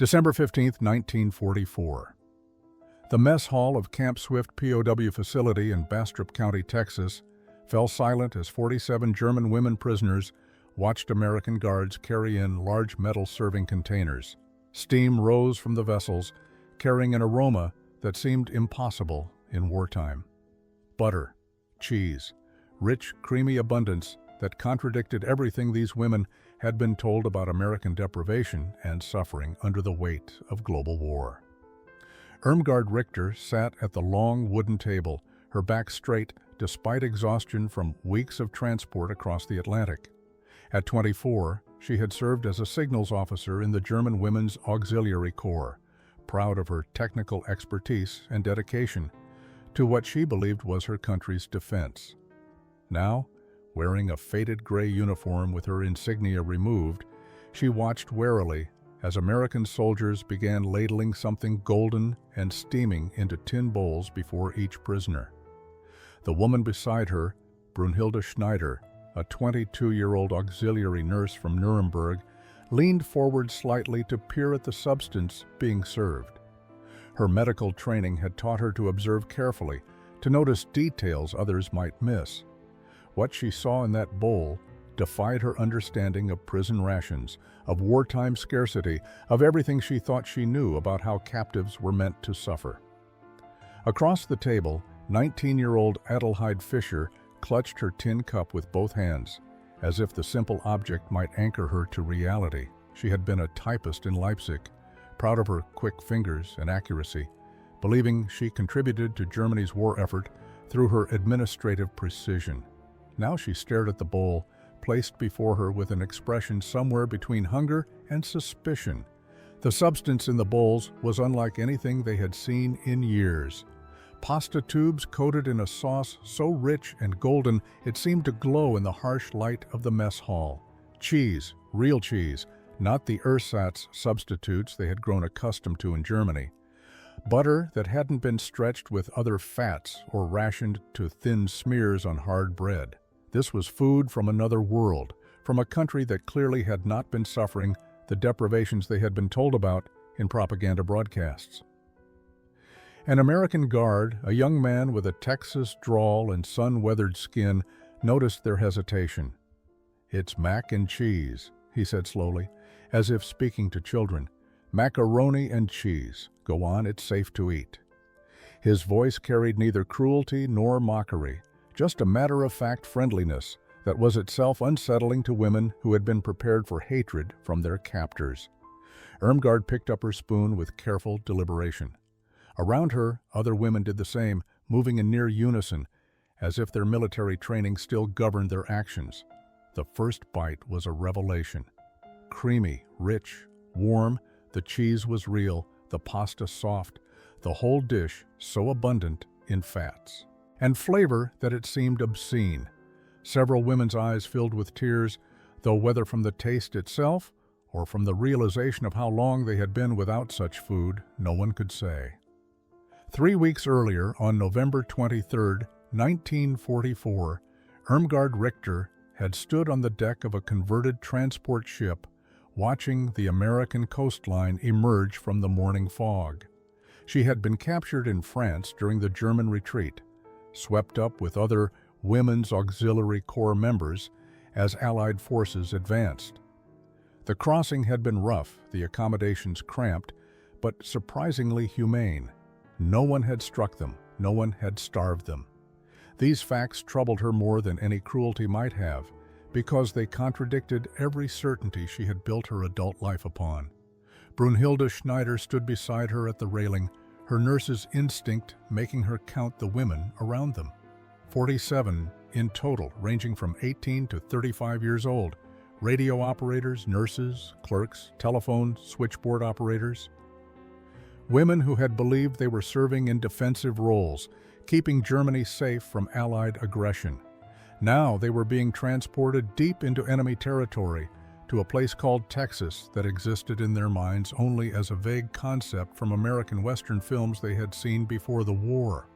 December 15, 1944. The mess hall of Camp Swift POW facility in Bastrop County, Texas, fell silent as 47 German women prisoners watched American guards carry in large metal serving containers. Steam rose from the vessels, carrying an aroma that seemed impossible in wartime. Butter, cheese, rich, creamy abundance that contradicted everything these women had been told about American deprivation and suffering under the weight of global war. Irmgard Richter sat at the long wooden table, her back straight despite exhaustion from weeks of transport across the Atlantic. At 24, she had served as a signals officer in the German Women's Auxiliary Corps, proud of her technical expertise and dedication to what she believed was her country's defense. Now, wearing a faded gray uniform with her insignia removed, she watched warily as American soldiers began ladling something golden and steaming into tin bowls before each prisoner. The woman beside her, Brunhilde Schneider, a 22-year-old auxiliary nurse from Nuremberg, leaned forward slightly to peer at the substance being served. Her medical training had taught her to observe carefully, to notice details others might miss. What she saw in that bowl defied her understanding of prison rations, of wartime scarcity, of everything she thought she knew about how captives were meant to suffer. Across the table, 19-year-old Adelheid Fischer clutched her tin cup with both hands, as if the simple object might anchor her to reality. She had been a typist in Leipzig, proud of her quick fingers and accuracy, believing she contributed to Germany's war effort through her administrative precision. Now she stared at the bowl, placed before her with an expression somewhere between hunger and suspicion. The substance in the bowls was unlike anything they had seen in years. Pasta tubes coated in a sauce so rich and golden it seemed to glow in the harsh light of the mess hall. Cheese, real cheese, not the ersatz substitutes they had grown accustomed to in Germany. Butter that hadn't been stretched with other fats or rationed to thin smears on hard bread. This was food from another world, from a country that clearly had not been suffering the deprivations they had been told about in propaganda broadcasts. An American guard, a young man with a Texas drawl and sun-weathered skin, noticed their hesitation. "It's mac and cheese," he said slowly, as if speaking to children. "Macaroni and cheese. Go on, it's safe to eat." His voice carried neither cruelty nor mockery, just a matter-of-fact friendliness that was itself unsettling to women who had been prepared for hatred from their captors. Irmgard picked up her spoon with careful deliberation. Around her, other women did the same, moving in near unison, as if their military training still governed their actions. The first bite was a revelation. Creamy, rich, warm, the cheese was real, the pasta soft, the whole dish so abundant in fats and flavor that it seemed obscene. Several women's eyes filled with tears, though whether from the taste itself or from the realization of how long they had been without such food, no one could say. 3 weeks earlier, on November 23, 1944, Irmgard Richter had stood on the deck of a converted transport ship, watching the American coastline emerge from the morning fog. She had been captured in France during the German retreat, swept up with other Women's Auxiliary Corps members as Allied forces advanced. The crossing had been rough, the accommodations cramped, but surprisingly humane. No one had struck them, no one had starved them. These facts troubled her more than any cruelty might have, because they contradicted every certainty she had built her adult life upon. Brunhilde Schneider stood beside her at the railing, her nurse's instinct making her count the women around them. 47 in total, ranging from 18 to 35 years old. Radio operators, nurses, clerks, telephone, switchboard operators. Women who had believed they were serving in defensive roles, keeping Germany safe from Allied aggression. Now they were being transported deep into enemy territory, to a place called Texas that existed in their minds only as a vague concept from American Western films they had seen before the war.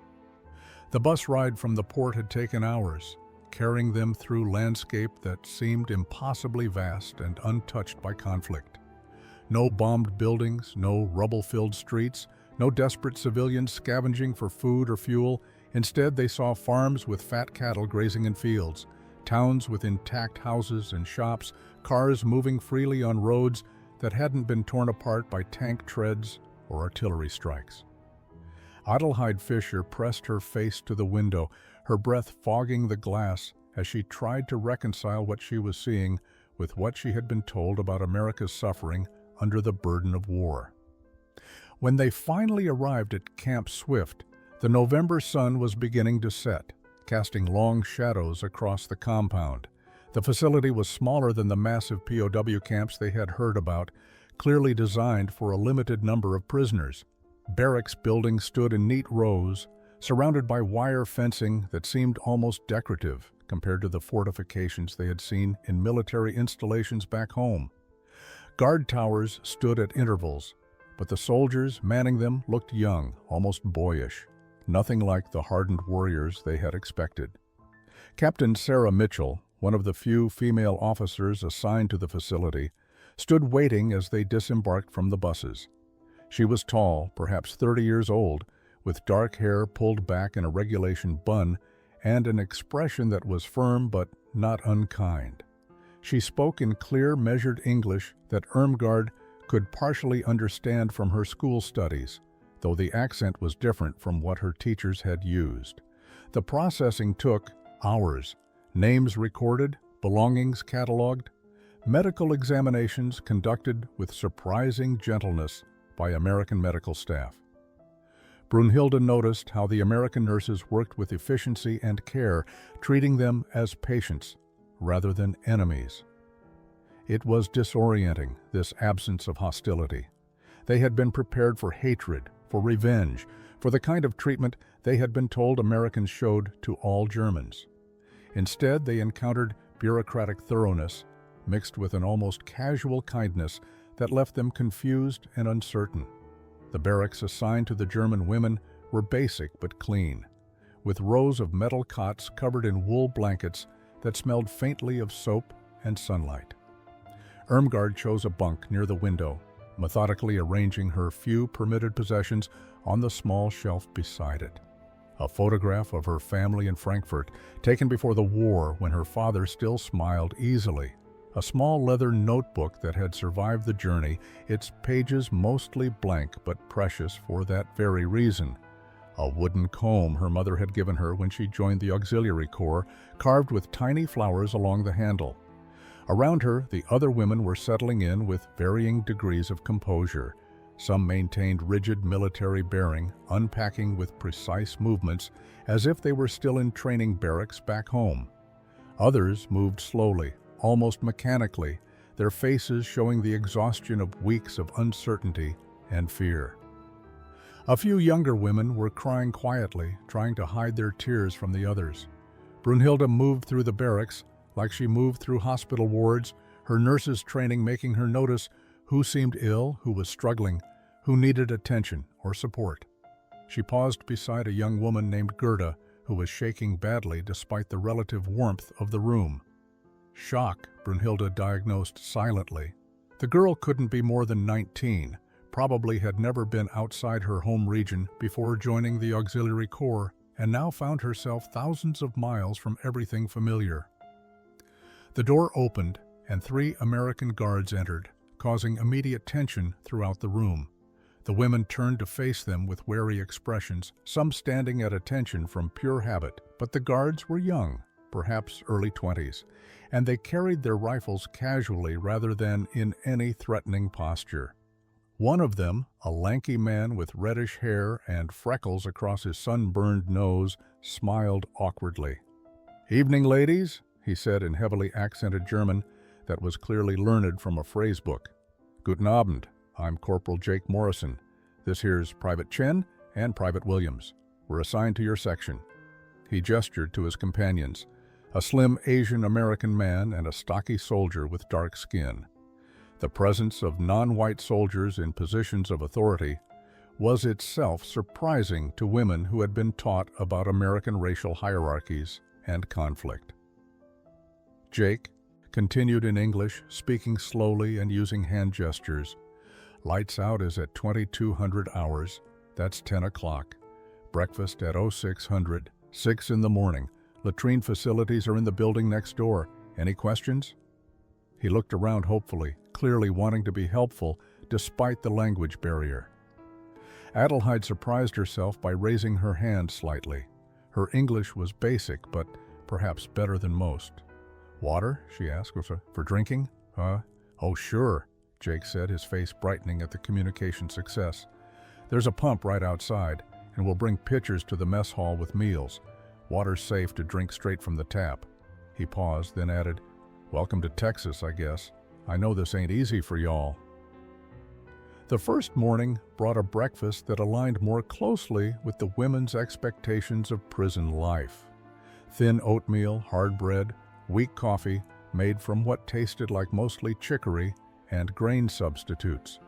The bus ride from the port had taken hours, carrying them through landscape that seemed impossibly vast and untouched by conflict. No bombed buildings, no rubble-filled streets, no desperate civilians scavenging for food or fuel. Instead, they saw farms with fat cattle grazing in fields, towns with intact houses and shops, cars moving freely on roads that hadn't been torn apart by tank treads or artillery strikes. Adelheid Fischer pressed her face to the window, her breath fogging the glass as she tried to reconcile what she was seeing with what she had been told about America's suffering under the burden of war. When they finally arrived at Camp Swift, the November sun was beginning to set, casting long shadows across the compound. The facility was smaller than the massive POW camps they had heard about, clearly designed for a limited number of prisoners. Barracks buildings stood in neat rows, surrounded by wire fencing that seemed almost decorative compared to the fortifications they had seen in military installations back home. Guard towers stood at intervals, but the soldiers manning them looked young, almost boyish, nothing like the hardened warriors they had expected. Captain Sarah Mitchell, one of the few female officers assigned to the facility, stood waiting as they disembarked from the buses. She was tall, perhaps 30 years old, with dark hair pulled back in a regulation bun and an expression that was firm but not unkind. She spoke in clear, measured English that Irmgard could partially understand from her school studies, though the accent was different from what her teachers had used. The processing took hours, names recorded, belongings cataloged, medical examinations conducted with surprising gentleness by American medical staff. Brunhilde noticed how the American nurses worked with efficiency and care, treating them as patients rather than enemies. It was disorienting, this absence of hostility. They had been prepared for hatred, for revenge, for the kind of treatment they had been told Americans showed to all Germans. Instead, they encountered bureaucratic thoroughness, mixed with an almost casual kindness that left them confused and uncertain. The barracks assigned to the German women were basic but clean, with rows of metal cots covered in wool blankets that smelled faintly of soap and sunlight. Irmgard chose a bunk near the window, methodically arranging her few permitted possessions on the small shelf beside it. A photograph of her family in Frankfurt, taken before the war when her father still smiled easily. A small leather notebook that had survived the journey, its pages mostly blank but precious for that very reason. A wooden comb her mother had given her when she joined the Auxiliary Corps, carved with tiny flowers along the handle. Around her, the other women were settling in with varying degrees of composure. Some maintained rigid military bearing, unpacking with precise movements, as if they were still in training barracks back home. Others moved slowly, almost mechanically, their faces showing the exhaustion of weeks of uncertainty and fear. A few younger women were crying quietly, trying to hide their tears from the others. Brunhilde moved through the barracks like she moved through hospital wards, her nurses' training making her notice who seemed ill, who was struggling, who needed attention or support. She paused beside a young woman named Gerda, who was shaking badly despite the relative warmth of the room. Shock, Brunhilde diagnosed silently. The girl couldn't be more than 19, probably had never been outside her home region before joining the Auxiliary Corps, and now found herself thousands of miles from everything familiar. The door opened, and 3 American guards entered, causing immediate tension throughout the room. The women turned to face them with wary expressions, some standing at attention from pure habit, but the guards were young, perhaps early 20s, and they carried their rifles casually rather than in any threatening posture. One of them, a lanky man with reddish hair and freckles across his sunburned nose, smiled awkwardly. "Evening, ladies," he said in heavily accented German that was clearly learned from a phrase book. "Guten Abend, I'm Corporal Jake Morrison. This here's Private Chen and Private Williams. We're assigned to your section." He gestured to his companions, a slim Asian-American man and a stocky soldier with dark skin. The presence of non-white soldiers in positions of authority was itself surprising to women who had been taught about American racial hierarchies and conflict. Jake continued in English, speaking slowly and using hand gestures. Lights out is at 2200 hours. That's 10 o'clock. Breakfast at 0600, 6 in the morning. Latrine facilities are in the building next door. Any questions? He looked around hopefully, clearly wanting to be helpful despite the language barrier. Adelheid surprised herself by raising her hand slightly. Her English was basic, but perhaps better than most. Water? She asked. For drinking? Oh, sure, Jake said, his face brightening at the communication success. There's a pump right outside, and we'll bring pitchers to the mess hall with meals. Water's safe to drink straight from the tap. He paused, then added, Welcome to Texas, I guess. I know this ain't easy for y'all. The first morning brought a breakfast that aligned more closely with the women's expectations of prison life. Thin oatmeal, hard bread, weak coffee, made from what tasted like mostly chicory and grain substitutes.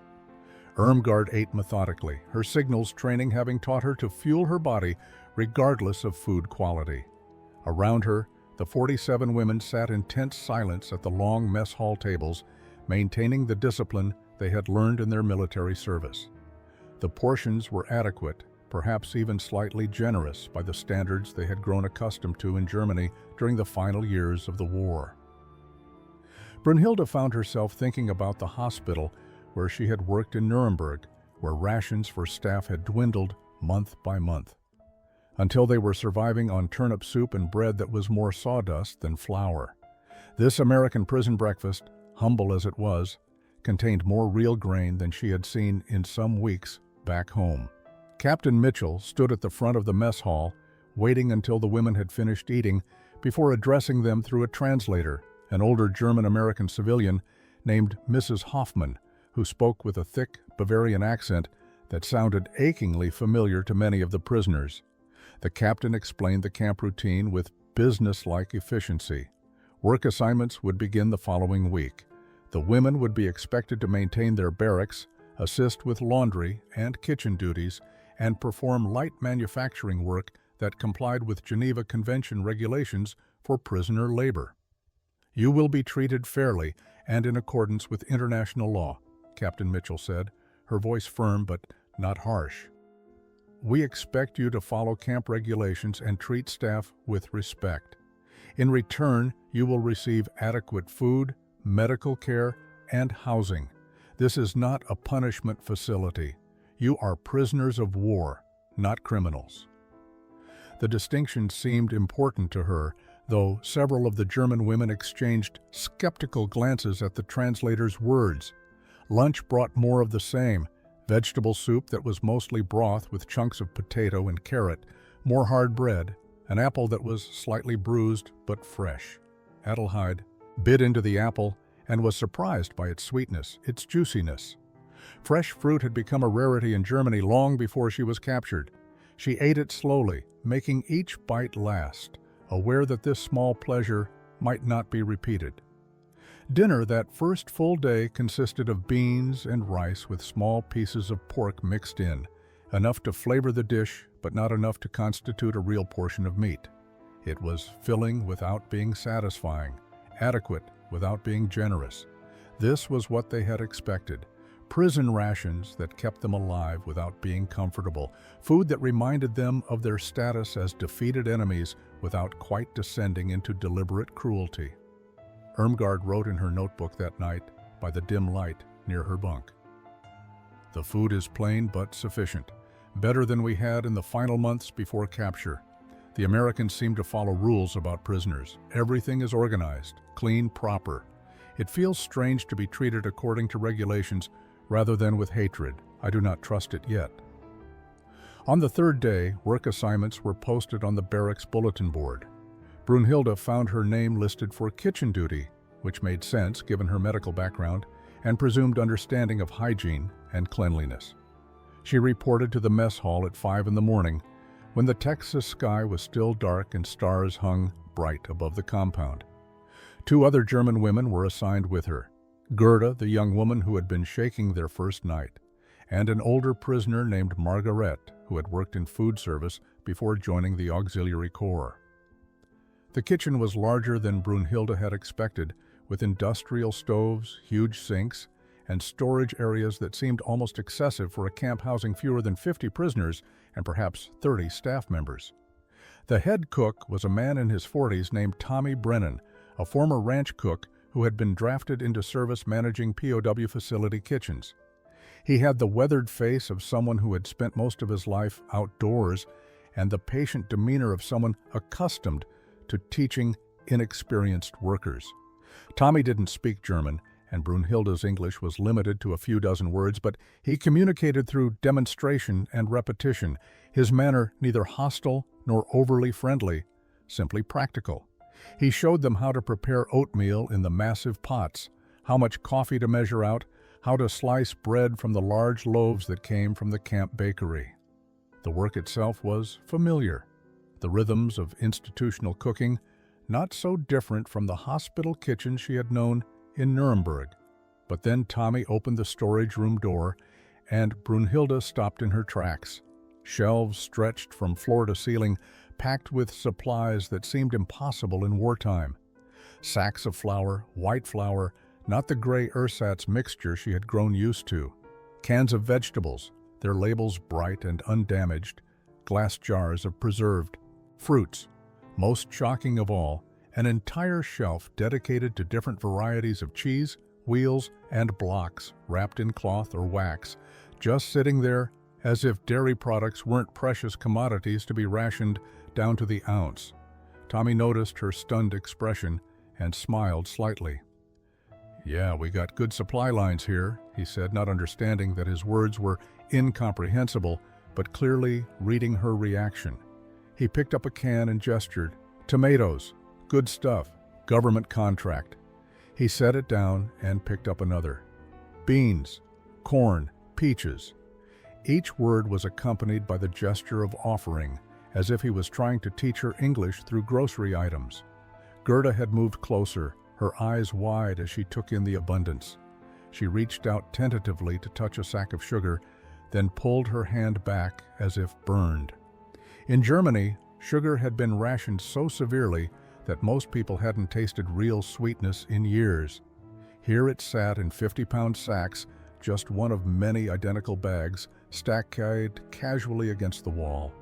Irmgard ate methodically, her signals training having taught her to fuel her body regardless of food quality. Around her, the 47 women sat in tense silence at the long mess hall tables, maintaining the discipline they had learned in their military service. The portions were adequate, perhaps even slightly generous by the standards they had grown accustomed to in Germany during the final years of the war. Brunhilde found herself thinking about the hospital where she had worked in Nuremberg, where rations for staff had dwindled month by month, until they were surviving on turnip soup and bread that was more sawdust than flour. This American prison breakfast, humble as it was, contained more real grain than she had seen in some weeks back home. Captain Mitchell stood at the front of the mess hall, waiting until the women had finished eating before addressing them through a translator, an older German-American civilian named Mrs. Hoffman, who spoke with a thick Bavarian accent that sounded achingly familiar to many of the prisoners. The captain explained the camp routine with business-like efficiency. Work assignments would begin the following week. The women would be expected to maintain their barracks, assist with laundry and kitchen duties, and perform light manufacturing work that complied with Geneva Convention regulations for prisoner labor. You will be treated fairly and in accordance with international law, Captain Mitchell said, her voice firm but not harsh. We expect you to follow camp regulations and treat staff with respect. In return, you will receive adequate food, medical care, and housing. This is not a punishment facility. You are prisoners of war, not criminals. The distinction seemed important to her, though several of the German women exchanged skeptical glances at the translator's words. Lunch brought more of the same: vegetable soup that was mostly broth with chunks of potato and carrot, more hard bread, an apple that was slightly bruised but fresh. Adelheid bit into the apple and was surprised by its sweetness, its juiciness. Fresh fruit had become a rarity in Germany long before she was captured. She ate it slowly, making each bite last, aware that this small pleasure might not be repeated. Dinner that first full day consisted of beans and rice with small pieces of pork mixed in, enough to flavor the dish but not enough to constitute a real portion of meat. It was filling without being satisfying, adequate without being generous. This was what they had expected. Prison rations that kept them alive without being comfortable, food that reminded them of their status as defeated enemies without quite descending into deliberate cruelty. Irmgard wrote in her notebook that night by the dim light near her bunk. The food is plain but sufficient, better than we had in the final months before capture. The Americans seem to follow rules about prisoners. Everything is organized, clean, proper. It feels strange to be treated according to regulations rather than with hatred. I do not trust it yet. On the third day, work assignments were posted on the barracks bulletin board. Brunhilde found her name listed for kitchen duty, which made sense given her medical background and presumed understanding of hygiene and cleanliness. She reported to the mess hall at 5 in the morning, when the Texas sky was still dark and stars hung bright above the compound. 2 other German women were assigned with her: Gerda, the young woman who had been shaking their first night, and an older prisoner named Margaret, who had worked in food service before joining the Auxiliary Corps. The kitchen was larger than Brunhilde had expected, with industrial stoves, huge sinks, and storage areas that seemed almost excessive for a camp housing fewer than 50 prisoners and perhaps 30 staff members. The head cook was a man in his 40s named Tommy Brennan, a former ranch cook who had been drafted into service managing POW facility kitchens. He had the weathered face of someone who had spent most of his life outdoors and the patient demeanor of someone accustomed to teaching inexperienced workers. Tommy didn't speak German, and Brunhilde's English was limited to a few dozen words, but he communicated through demonstration and repetition, his manner neither hostile nor overly friendly, simply practical. He showed them how to prepare oatmeal in the massive pots, how much coffee to measure out, how to slice bread from the large loaves that came from the camp bakery. The work itself was familiar. The rhythms of institutional cooking, not so different from the hospital kitchen she had known in Nuremberg. But then Tommy opened the storage room door, and Brunhilde stopped in her tracks. Shelves stretched from floor to ceiling, packed with supplies that seemed impossible in wartime. Sacks of flour, white flour, not the gray ersatz mixture she had grown used to. Cans of vegetables, their labels bright and undamaged. Glass jars of preserved fruits. Most shocking of all, an entire shelf dedicated to different varieties of cheese, wheels, and blocks wrapped in cloth or wax, just sitting there as if dairy products weren't precious commodities to be rationed down to the ounce. Tommy noticed her stunned expression and smiled slightly. "Yeah, we got good supply lines here," he said, not understanding that his words were incomprehensible, but clearly reading her reaction. He picked up a can and gestured. "Tomatoes. Good stuff. Government contract." He set it down and picked up another. "Beans. Corn. Peaches." Each word was accompanied by the gesture of offering, as if he was trying to teach her English through grocery items. Gerda had moved closer, her eyes wide as she took in the abundance. She reached out tentatively to touch a sack of sugar, then pulled her hand back as if burned. In Germany, sugar had been rationed so severely that most people hadn't tasted real sweetness in years. Here it sat in 50-pound sacks, just one of many identical bags, stacked casually against the wall.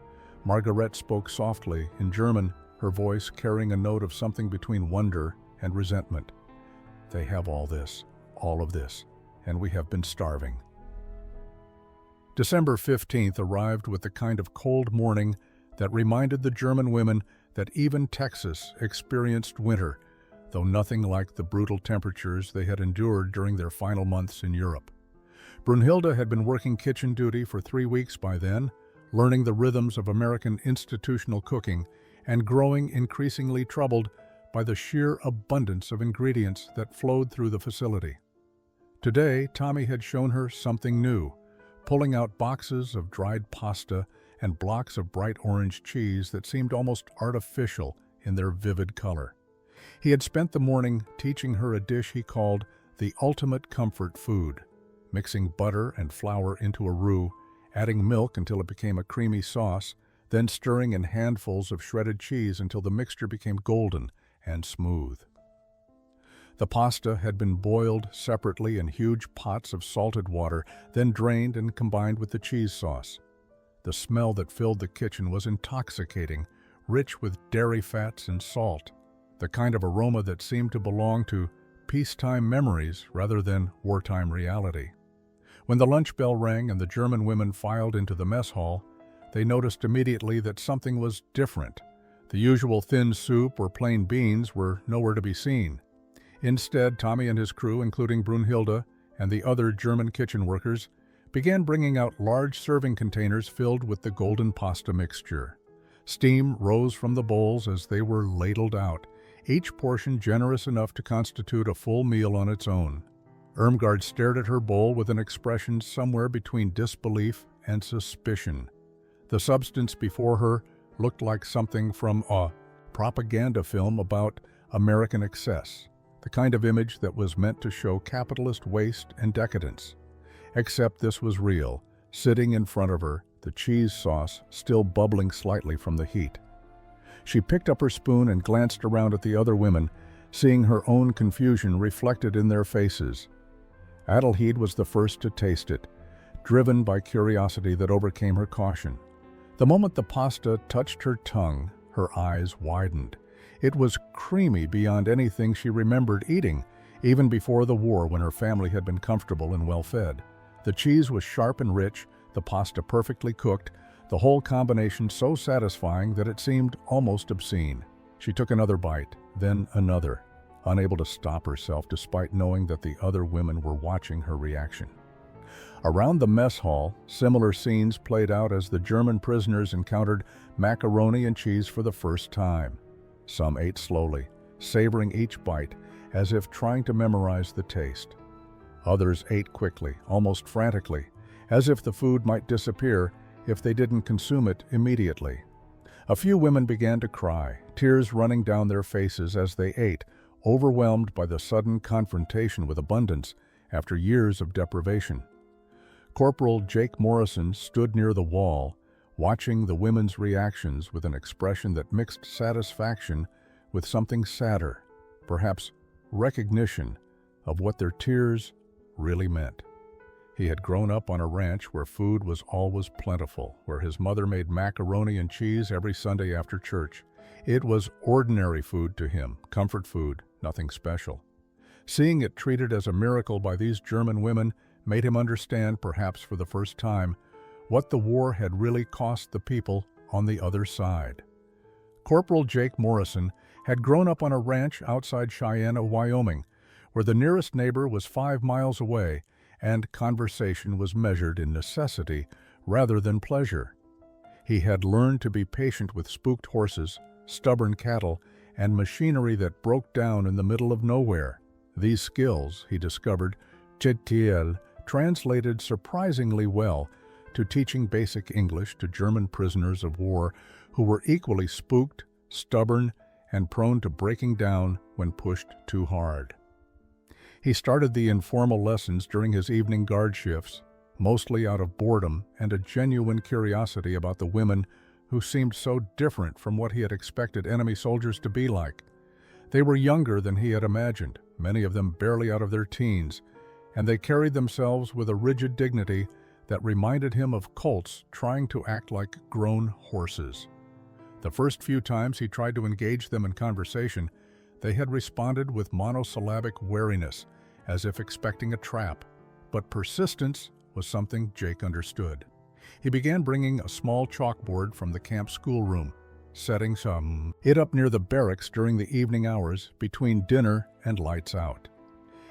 Margaret spoke softly, in German, her voice carrying a note of something between wonder and resentment. "They have all of this, and we have been starving." December 15th arrived with the kind of cold morning that reminded the German women that even Texas experienced winter, though nothing like the brutal temperatures they had endured during their final months in Europe. Brunhilde had been working kitchen duty for 3 weeks by then, learning the rhythms of American institutional cooking and growing increasingly troubled by the sheer abundance of ingredients that flowed through the facility. Today, Tommy had shown her something new, pulling out boxes of dried pasta and blocks of bright orange cheese that seemed almost artificial in their vivid color. He had spent the morning teaching her a dish he called the ultimate comfort food, mixing butter and flour into a roux, adding milk until it became a creamy sauce, then stirring in handfuls of shredded cheese until the mixture became golden and smooth. The pasta had been boiled separately in huge pots of salted water, then drained and combined with the cheese sauce. The smell that filled the kitchen was intoxicating, rich with dairy fats and salt, the kind of aroma that seemed to belong to peacetime memories rather than wartime reality. When the lunch bell rang and the German women filed into the mess hall, they noticed immediately that something was different. The usual thin soup or plain beans were nowhere to be seen. Instead, Tommy and his crew, including Brunhilde and the other German kitchen workers, began bringing out large serving containers filled with the golden pasta mixture. Steam rose from the bowls as they were ladled out, each portion generous enough to constitute a full meal on its own. Irmgard stared at her bowl with an expression somewhere between disbelief and suspicion. The substance before her looked like something from a propaganda film about American excess, the kind of image that was meant to show capitalist waste and decadence. Except this was real, sitting in front of her, the cheese sauce still bubbling slightly from the heat. She picked up her spoon and glanced around at the other women, seeing her own confusion reflected in their faces. Adelheid was the first to taste it, driven by curiosity that overcame her caution. The moment the pasta touched her tongue, her eyes widened. It was creamy beyond anything she remembered eating, even before the war when her family had been comfortable and well-fed. The cheese was sharp and rich, the pasta perfectly cooked, the whole combination so satisfying that it seemed almost obscene. She took another bite, then another, unable to stop herself despite knowing that the other women were watching her reaction. Around the mess hall, similar scenes played out as the German prisoners encountered macaroni and cheese for the first time. Some ate slowly, savoring each bite, as if trying to memorize the taste. Others ate quickly, almost frantically, as if the food might disappear if they didn't consume it immediately. A few women began to cry, tears running down their faces as they ate, overwhelmed by the sudden confrontation with abundance after years of deprivation. Corporal Jake Morrison stood near the wall, watching the women's reactions with an expression that mixed satisfaction with something sadder, perhaps recognition of what their tears really meant. He had grown up on a ranch where food was always plentiful, where his mother made macaroni and cheese every Sunday after church. It was ordinary food to him, comfort food, nothing special. Seeing it treated as a miracle by these German women made him understand, perhaps for the first time, what the war had really cost the people on the other side. Corporal Jake Morrison had grown up on a ranch outside Cheyenne, Wyoming, where the nearest neighbor was 5 miles away, and conversation was measured in necessity rather than pleasure. He had learned to be patient with spooked horses, stubborn cattle, and machinery that broke down in the middle of nowhere. These skills, he discovered, translated surprisingly well to teaching basic English to German prisoners of war who were equally spooked, stubborn, and prone to breaking down when pushed too hard. He started the informal lessons during his evening guard shifts, mostly out of boredom and a genuine curiosity about the women who seemed so different from what he had expected enemy soldiers to be like. They were younger than he had imagined, many of them barely out of their teens, and they carried themselves with a rigid dignity that reminded him of colts trying to act like grown horses. The first few times he tried to engage them in conversation, they had responded with monosyllabic wariness, as if expecting a trap. But persistence was something Jake understood. He began bringing a small chalkboard from the camp schoolroom, setting it up near the barracks during the evening hours between dinner and lights out.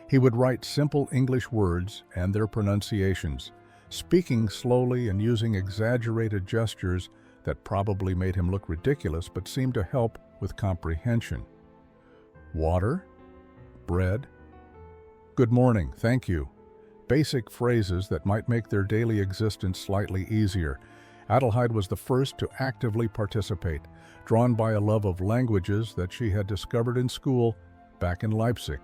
He would write simple English words and their pronunciations, speaking slowly and using exaggerated gestures that probably made him look ridiculous but seemed to help with comprehension. Water? Bread? Good morning, thank you. Basic phrases that might make their daily existence slightly easier. Adelheid was the first to actively participate, drawn by a love of languages that she had discovered in school back in Leipzig.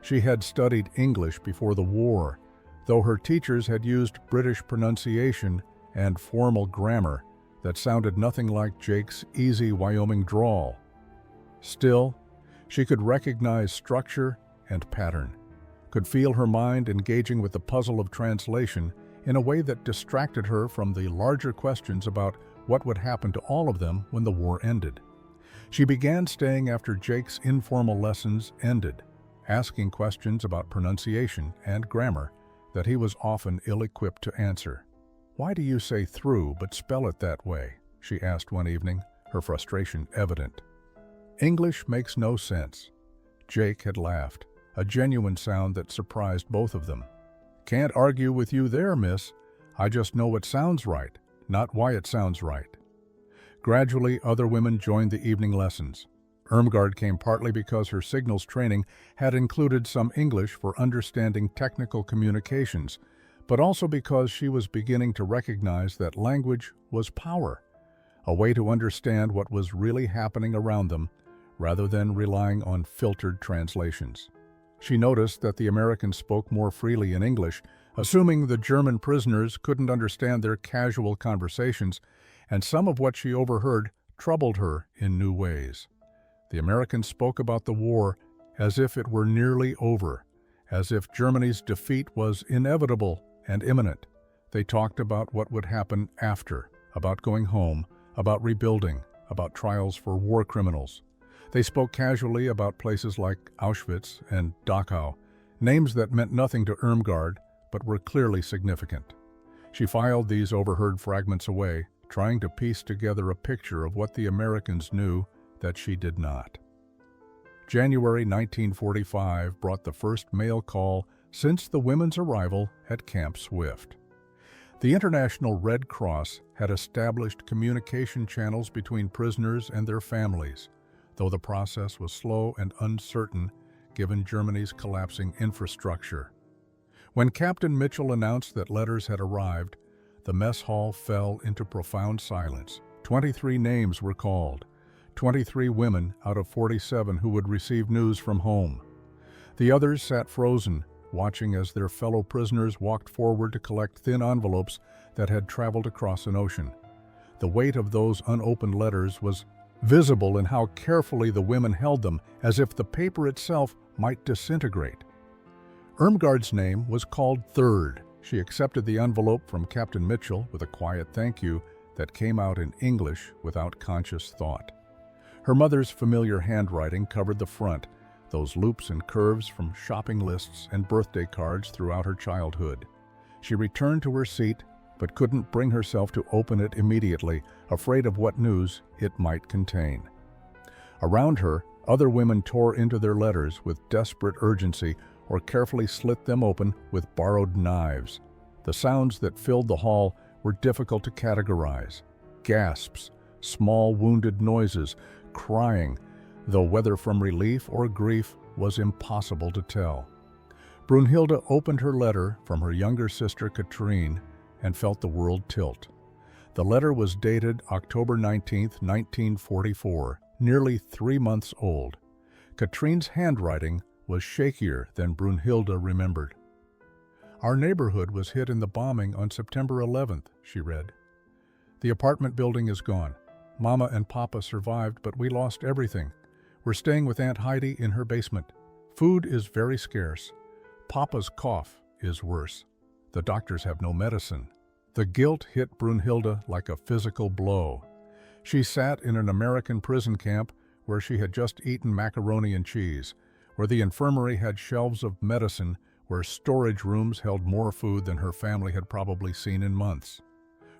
She had studied English before the war, though her teachers had used British pronunciation and formal grammar that sounded nothing like Jake's easy Wyoming drawl. Still, she could recognize structure and pattern, could feel her mind engaging with the puzzle of translation in a way that distracted her from the larger questions about what would happen to all of them when the war ended. She began staying after Jake's informal lessons ended, asking questions about pronunciation and grammar that he was often ill-equipped to answer. "Why do you say through but spell it that way?" she asked one evening, her frustration evident. "English makes no sense." Jake had laughed, a genuine sound that surprised both of them. "Can't argue with you there, miss. I just know it sounds right, not why it sounds right." Gradually, other women joined the evening lessons. Irmgard came partly because her signals training had included some English for understanding technical communications, but also because she was beginning to recognize that language was power, a way to understand what was really happening around them, rather than relying on filtered translations. She noticed that the Americans spoke more freely in English, assuming the German prisoners couldn't understand their casual conversations, and some of what she overheard troubled her in new ways. The Americans spoke about the war as if it were nearly over, as if Germany's defeat was inevitable and imminent. They talked about what would happen after, about going home, about rebuilding, about trials for war criminals. They spoke casually about places like Auschwitz and Dachau, names that meant nothing to Irmgard but were clearly significant. She filed these overheard fragments away, trying to piece together a picture of what the Americans knew that she did not. January 1945 brought the first mail call since the women's arrival at Camp Swift. The International Red Cross had established communication channels between prisoners and their families, though the process was slow and uncertain given Germany's collapsing infrastructure. When Captain Mitchell announced that letters had arrived, the mess hall fell into profound silence. 23 names were called, 23 women out of 47 who would receive news from home. The others sat frozen, watching as their fellow prisoners walked forward to collect thin envelopes that had traveled across an ocean. The weight of those unopened letters was visible in how carefully the women held them, as if the paper itself might disintegrate. Irmgard's name was called third. She accepted the envelope from Captain Mitchell with a quiet thank you that came out in English without conscious thought. Her mother's familiar handwriting covered the front, those loops and curves from shopping lists and birthday cards throughout her childhood. She returned to her seat, but couldn't bring herself to open it immediately, afraid of what news it might contain. Around her, other women tore into their letters with desperate urgency or carefully slit them open with borrowed knives. The sounds that filled the hall were difficult to categorize. Gasps, small wounded noises, crying, though whether from relief or grief was impossible to tell. Brunhilde opened her letter from her younger sister Katrine and felt the world tilt. The letter was dated October 19, 1944, nearly 3 months old. Katrine's handwriting was shakier than Brunhilde remembered. "Our neighborhood was hit in the bombing on September 11th, she read. "The apartment building is gone. Mama and Papa survived, but we lost everything. We're staying with Aunt Heidi in her basement. Food is very scarce. Papa's cough is worse. The doctors have no medicine." The guilt hit Brunhilde like a physical blow. She sat in an American prison camp where she had just eaten macaroni and cheese, where the infirmary had shelves of medicine, where storage rooms held more food than her family had probably seen in months.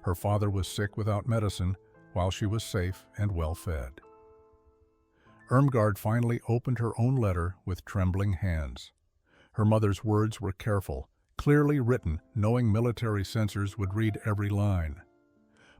Her father was sick without medicine, while she was safe and well-fed. Irmgard finally opened her own letter with trembling hands. Her mother's words were careful, clearly written, knowing military censors would read every line.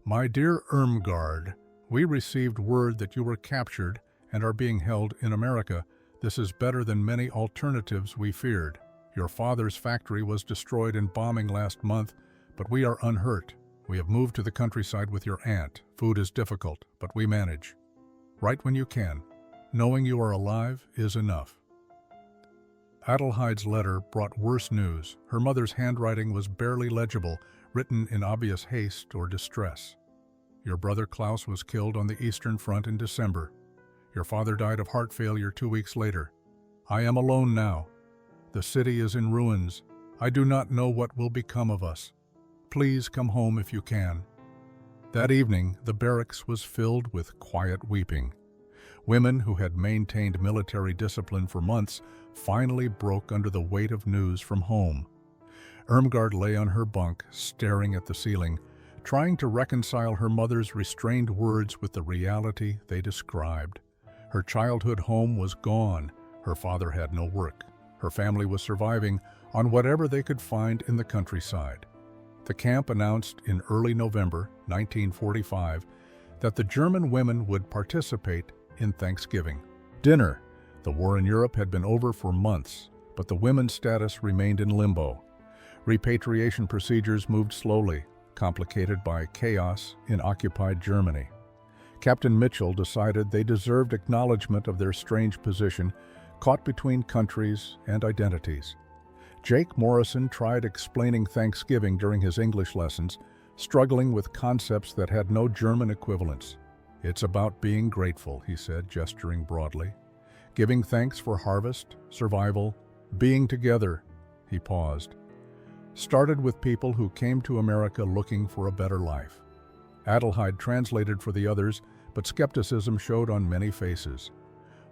"My dear Irmgard, we received word that you were captured and are being held in America. This is better than many alternatives we feared. Your father's factory was destroyed in bombing last month, but we are unhurt. We have moved to the countryside with your aunt. Food is difficult, but we manage. Write when you can. Knowing you are alive is enough." Adelheid's letter brought worse news. Her mother's handwriting was barely legible, written in obvious haste or distress. "Your brother Klaus was killed on the Eastern Front in December. Your father died of heart failure 2 weeks later. I am alone now. The city is in ruins. I do not know what will become of us. Please come home if you can." That evening, the barracks was filled with quiet weeping. Women who had maintained military discipline for months finally broke under the weight of news from home. Irmgard lay on her bunk, staring at the ceiling, trying to reconcile her mother's restrained words with the reality they described. Her childhood home was gone. Her father had no work. Her family was surviving on whatever they could find in the countryside. The camp announced in early November 1945 that the German women would participate in Thanksgiving dinner. The war in Europe had been over for months, but the women's status remained in limbo. Repatriation procedures moved slowly, complicated by chaos in occupied Germany. Captain Mitchell decided they deserved acknowledgement of their strange position, caught between countries and identities. Jake Morrison tried explaining Thanksgiving during his English lessons, struggling with concepts that had no German equivalents. "It's about being grateful," he said, gesturing broadly. "Giving thanks for harvest, survival, Being together, he paused, started with people who came to America looking for a better life. Adelheid translated for the others, but skepticism showed on many faces.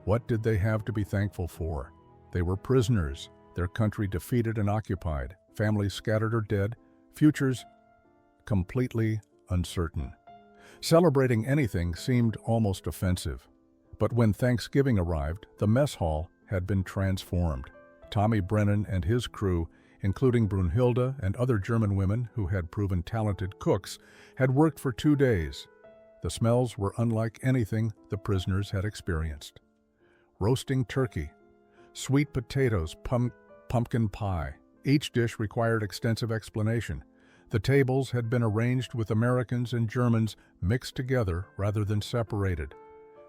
What did they have to be thankful for? They were prisoners, their country defeated and occupied, families scattered or dead, futures completely uncertain. Celebrating anything seemed almost offensive. But when Thanksgiving arrived, the mess hall had been transformed. Tommy Brennan and his crew, including Brunhilde and other German women who had proven talented cooks, had worked for 2 days. The smells were unlike anything the prisoners had experienced. Roasting turkey, sweet potatoes, pumpkin pie. Each dish required extensive explanation. The tables had been arranged with Americans and Germans mixed together rather than separated.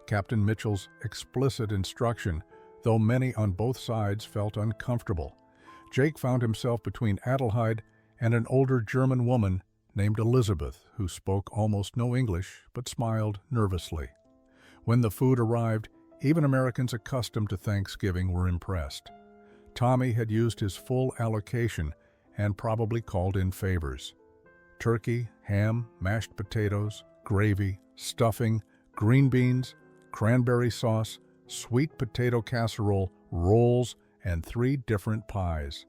Captain Mitchell's explicit instruction, though many on both sides felt uncomfortable. Jake found himself between Adelheid and an older German woman named Elizabeth, who spoke almost no English but smiled nervously. When the food arrived, even Americans accustomed to Thanksgiving were impressed. Tommy had used his full allocation and probably called in favors. Turkey, ham, mashed potatoes, gravy, stuffing, green beans, cranberry sauce, sweet potato casserole, rolls, and 3 different pies.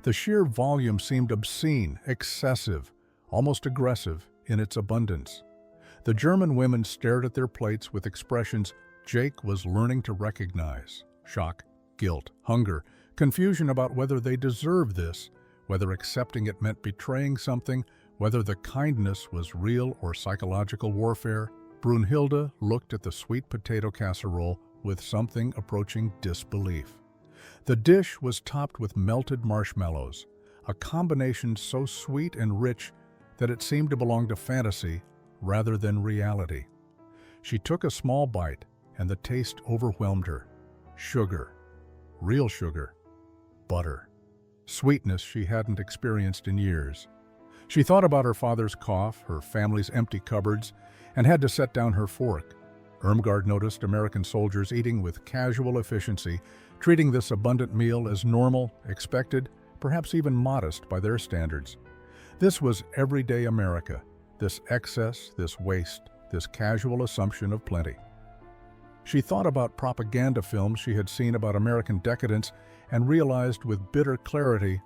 The sheer volume seemed obscene, excessive, almost aggressive in its abundance. The German women stared at their plates with expressions Jake was learning to recognize: shock, guilt, hunger, confusion about whether they deserved this, whether accepting it meant betraying something, whether the kindness was real or psychological warfare. Brunhilde looked at the sweet potato casserole with something approaching disbelief. The dish was topped with melted marshmallows, a combination so sweet and rich that it seemed to belong to fantasy rather than reality. She took a small bite, and the taste overwhelmed her. Sugar, real sugar, butter, sweetness she hadn't experienced in years. She thought about her father's cough, her family's empty cupboards, and had to set down her fork. Irmgard noticed American soldiers eating with casual efficiency, treating this abundant meal as normal, expected, perhaps even modest by their standards. This was everyday America, this excess, this waste, this casual assumption of plenty. She thought about propaganda films she had seen about American decadence and realized with bitter clarity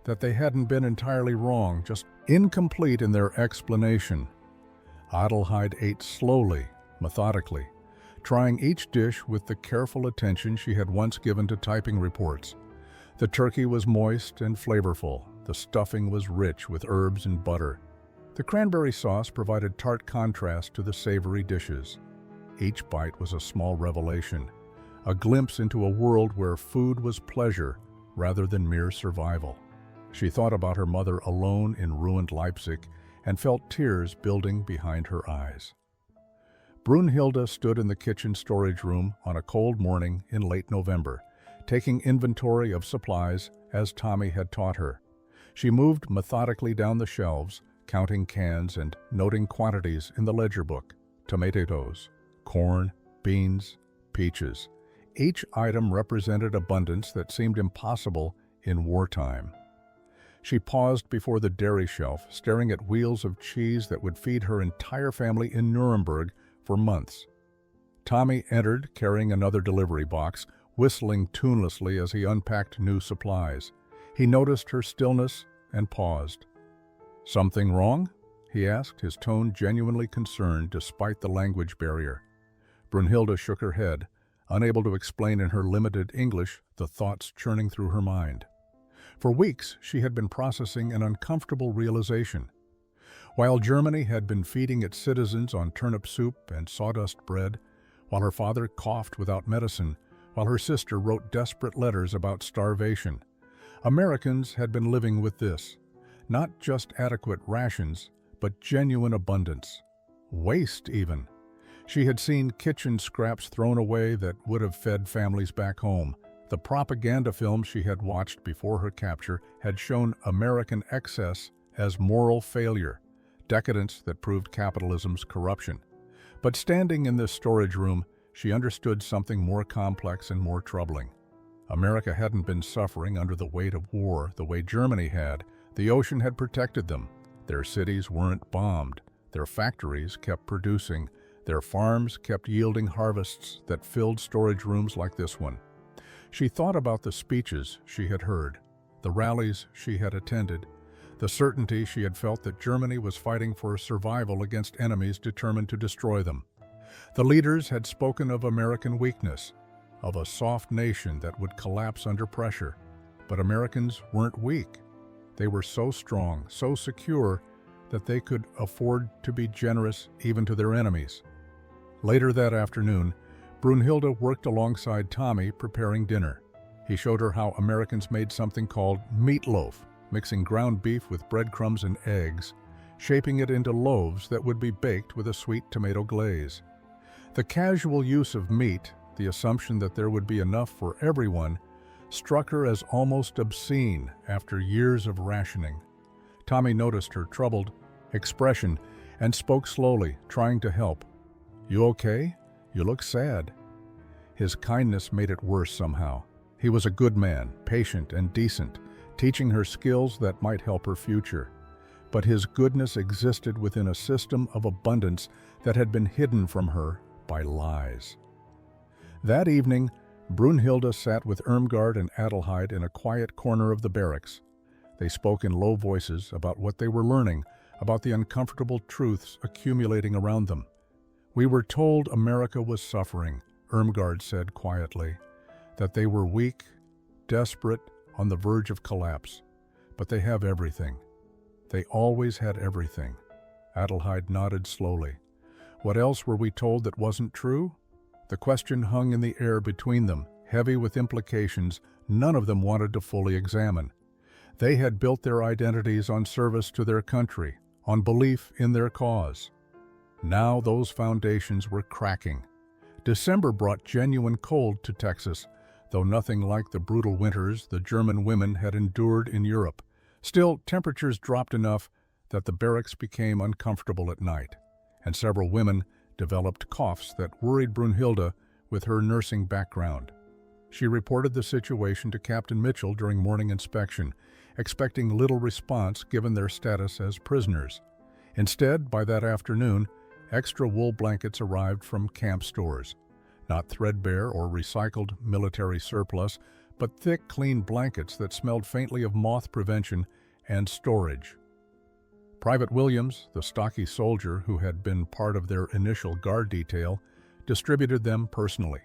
that they hadn't been entirely wrong, just incomplete in their explanation. Adelheid ate slowly, methodically, trying each dish with the careful attention she had once given to typing reports. The turkey was moist and flavorful. The stuffing was rich with herbs and butter. The cranberry sauce provided tart contrast to the savory dishes. Each bite was a small revelation, a glimpse into a world where food was pleasure rather than mere survival. She thought about her mother alone in ruined Leipzig and felt tears building behind her eyes. Brunhilde stood in the kitchen storage room on a cold morning in late November, taking inventory of supplies as Tommy had taught her. She moved methodically down the shelves, counting cans and noting quantities in the ledger book: tomatoes, corn, beans, peaches. Each item represented abundance that seemed impossible in wartime. She paused before the dairy shelf, staring at wheels of cheese that would feed her entire family in Nuremberg for months. Tommy entered, carrying another delivery box, whistling tunelessly as he unpacked new supplies. He noticed her stillness and paused. "Something wrong?" he asked, his tone genuinely concerned despite the language barrier. Brunhilde shook her head, unable to explain in her limited English the thoughts churning through her mind. For weeks, she had been processing an uncomfortable realization. While Germany had been feeding its citizens on turnip soup and sawdust bread, while her father coughed without medicine, while her sister wrote desperate letters about starvation, Americans had been living with this. Not just adequate rations, but genuine abundance. Waste, even. She had seen kitchen scraps thrown away that would have fed families back home. The propaganda films she had watched before her capture had shown American excess as moral failure, decadence that proved capitalism's corruption. But standing in this storage room, she understood something more complex and more troubling. America hadn't been suffering under the weight of war the way Germany had. The ocean had protected them. Their cities weren't bombed. Their factories kept producing. Their farms kept yielding harvests that filled storage rooms like this one. She thought about the speeches she had heard, the rallies she had attended, the certainty she had felt that Germany was fighting for survival against enemies determined to destroy them. The leaders had spoken of American weakness, of a soft nation that would collapse under pressure. But Americans weren't weak. They were so strong, so secure, that they could afford to be generous even to their enemies. Later that afternoon, Brunhilde worked alongside Tommy preparing dinner. He showed her how Americans made something called meatloaf, mixing ground beef with breadcrumbs and eggs, shaping it into loaves that would be baked with a sweet tomato glaze. The casual use of meat, the assumption that there would be enough for everyone, struck her as almost obscene after years of rationing. Tommy noticed her troubled expression and spoke slowly, trying to help. "You okay? You look sad." His kindness made it worse somehow. He was a good man, patient and decent, teaching her skills that might help her future. But his goodness existed within a system of abundance that had been hidden from her by lies. That evening, Brunhilde sat with Irmgard and Adelheid in a quiet corner of the barracks. They spoke in low voices about what they were learning, about the uncomfortable truths accumulating around them. "We were told America was suffering," Irmgard said quietly, "that they were weak, desperate, on the verge of collapse. But they have everything. They always had everything." Adelheid nodded slowly. "What else were we told that wasn't true?" The question hung in the air between them, heavy with implications none of them wanted to fully examine. They had built their identities on service to their country, on belief in their cause. Now those foundations were cracking. December brought genuine cold to Texas, though nothing like the brutal winters the German women had endured in Europe. Still, temperatures dropped enough that the barracks became uncomfortable at night, and several women developed coughs that worried Brunhilde with her nursing background. She reported the situation to Captain Mitchell during morning inspection, expecting little response given their status as prisoners. Instead, by that afternoon, extra wool blankets arrived from camp stores. Not threadbare or recycled military surplus, but thick, clean blankets that smelled faintly of moth prevention and storage. Private Williams, the stocky soldier who had been part of their initial guard detail, distributed them personally,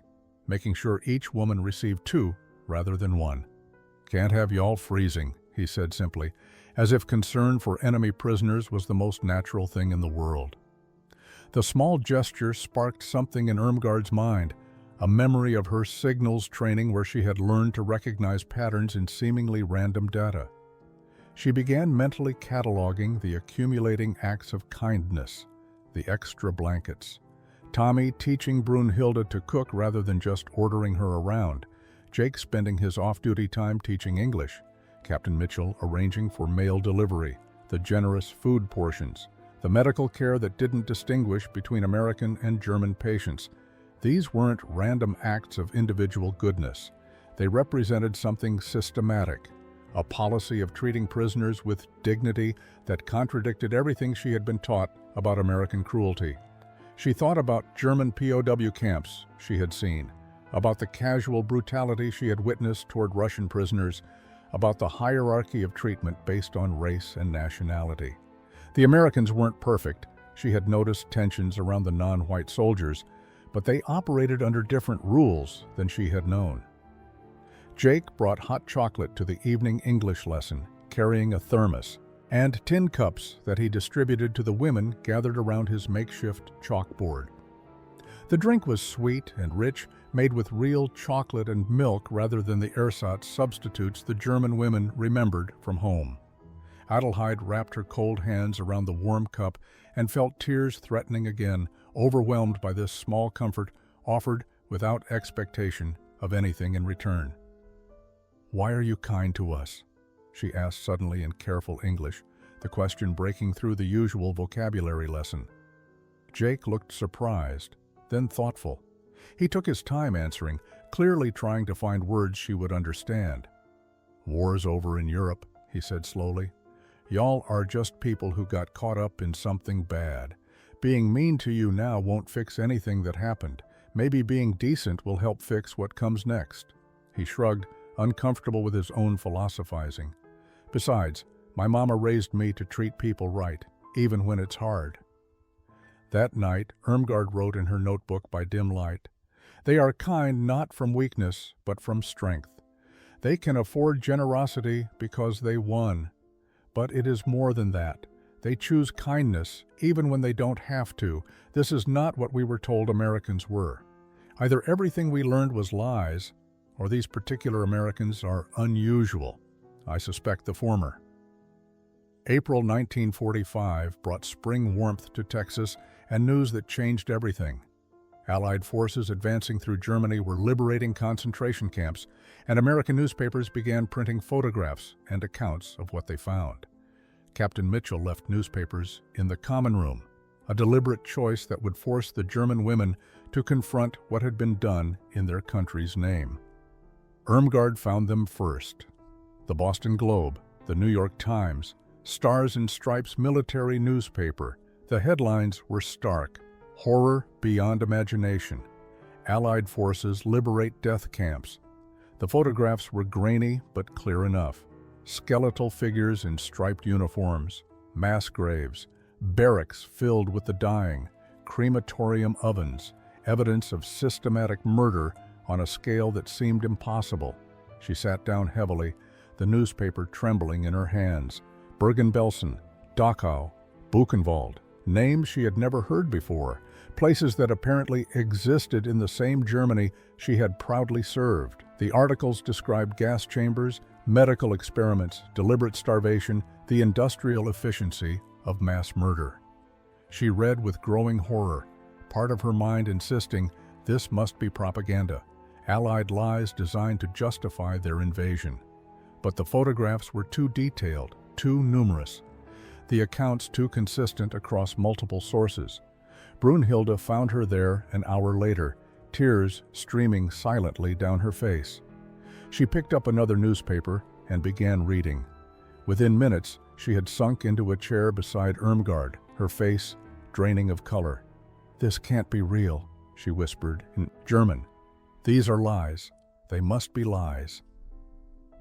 making sure each woman received 2 rather than 1. "Can't have y'all freezing," he said simply, as if concern for enemy prisoners was the most natural thing in the world. The small gesture sparked something in Irmgard's mind, a memory of her signals training where she had learned to recognize patterns in seemingly random data. She began mentally cataloging the accumulating acts of kindness, the extra blankets, Tommy teaching Brunhilde to cook rather than just ordering her around, Jake spending his off-duty time teaching English, Captain Mitchell arranging for mail delivery, the generous food portions, the medical care that didn't distinguish between American and German patients. These weren't random acts of individual goodness. They represented something systematic, a policy of treating prisoners with dignity that contradicted everything she had been taught about American cruelty. She thought about German POW camps she had seen, about the casual brutality she had witnessed toward Russian prisoners, about the hierarchy of treatment based on race and nationality. The Americans weren't perfect. She had noticed tensions around the non-white soldiers, but they operated under different rules than she had known. Jake brought hot chocolate to the evening English lesson, carrying a thermos, and tin cups that he distributed to the women gathered around his makeshift chalkboard. The drink was sweet and rich, made with real chocolate and milk rather than the ersatz substitutes the German women remembered from home. Adelheid wrapped her cold hands around the warm cup and felt tears threatening again, overwhelmed by this small comfort offered without expectation of anything in return. "Why are you kind to us?" she asked suddenly in careful English, the question breaking through the usual vocabulary lesson. Jake looked surprised, then thoughtful. He took his time answering, clearly trying to find words she would understand. "War's over in Europe," he said slowly. "Y'all are just people who got caught up in something bad. Being mean to you now won't fix anything that happened. Maybe being decent will help fix what comes next." He shrugged, uncomfortable with his own philosophizing. "Besides, my mama raised me to treat people right, even when it's hard." That night, Irmgard wrote in her notebook by dim light, "They are kind not from weakness, but from strength. They can afford generosity because they won. But it is more than that. They choose kindness, even when they don't have to. This is not what we were told Americans were. Either everything we learned was lies, or these particular Americans are unusual. I suspect the former." April 1945 brought spring warmth to Texas and news that changed everything. Allied forces advancing through Germany were liberating concentration camps, and American newspapers began printing photographs and accounts of what they found. Captain Mitchell left newspapers in the common room, a deliberate choice that would force the German women to confront what had been done in their country's name. Irmgard found them first. The Boston Globe, the New York Times, Stars and Stripes military newspaper. The headlines were stark: "Horror beyond imagination. Allied forces liberate death camps." The photographs were grainy but clear enough. Skeletal figures in striped uniforms, mass graves, barracks filled with the dying, crematorium ovens, evidence of systematic murder on a scale that seemed impossible. She sat down heavily, the newspaper trembling in her hands. Bergen-Belsen, Dachau, Buchenwald, names she had never heard before, places that apparently existed in the same Germany she had proudly served. The articles described gas chambers, medical experiments, deliberate starvation, the industrial efficiency of mass murder. She read with growing horror, part of her mind insisting this must be propaganda, Allied lies designed to justify their invasion. But the photographs were too detailed, too numerous, the accounts too consistent across multiple sources. Brunhilde found her there an hour later, tears streaming silently down her face. She picked up another newspaper and began reading. Within minutes, she had sunk into a chair beside Irmgard, her face draining of color. "This can't be real," she whispered in German. "These are lies. They must be lies."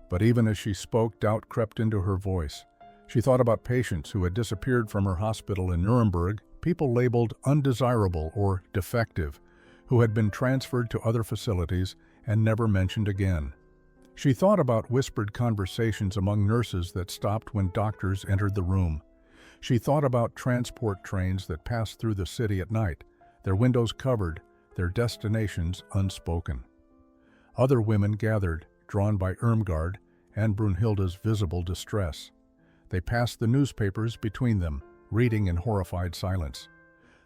But even as she spoke, doubt crept into her voice. She thought about patients who had disappeared from her hospital in Nuremberg, people labeled undesirable or defective, who had been transferred to other facilities and never mentioned again. She thought about whispered conversations among nurses that stopped when doctors entered the room. She thought about transport trains that passed through the city at night, their windows covered, their destinations unspoken. Other women gathered, drawn by Irmgard and Brunhilde's visible distress. They passed the newspapers between them, reading in horrified silence.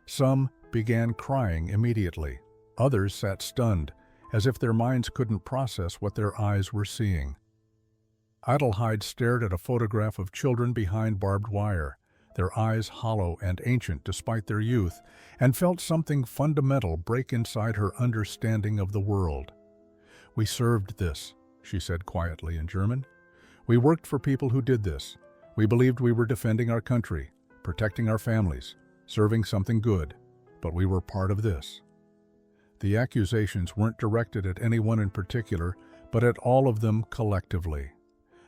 Some began crying immediately. Others sat stunned, as if their minds couldn't process what their eyes were seeing. Adelheid stared at a photograph of children behind barbed wire, their eyes hollow and ancient despite their youth, and felt something fundamental break inside her understanding of the world. "We served this," she said quietly in German. "We worked for people who did this. We believed we were defending our country, protecting our families, serving something good, but we were part of this." The accusations weren't directed at anyone in particular, but at all of them collectively.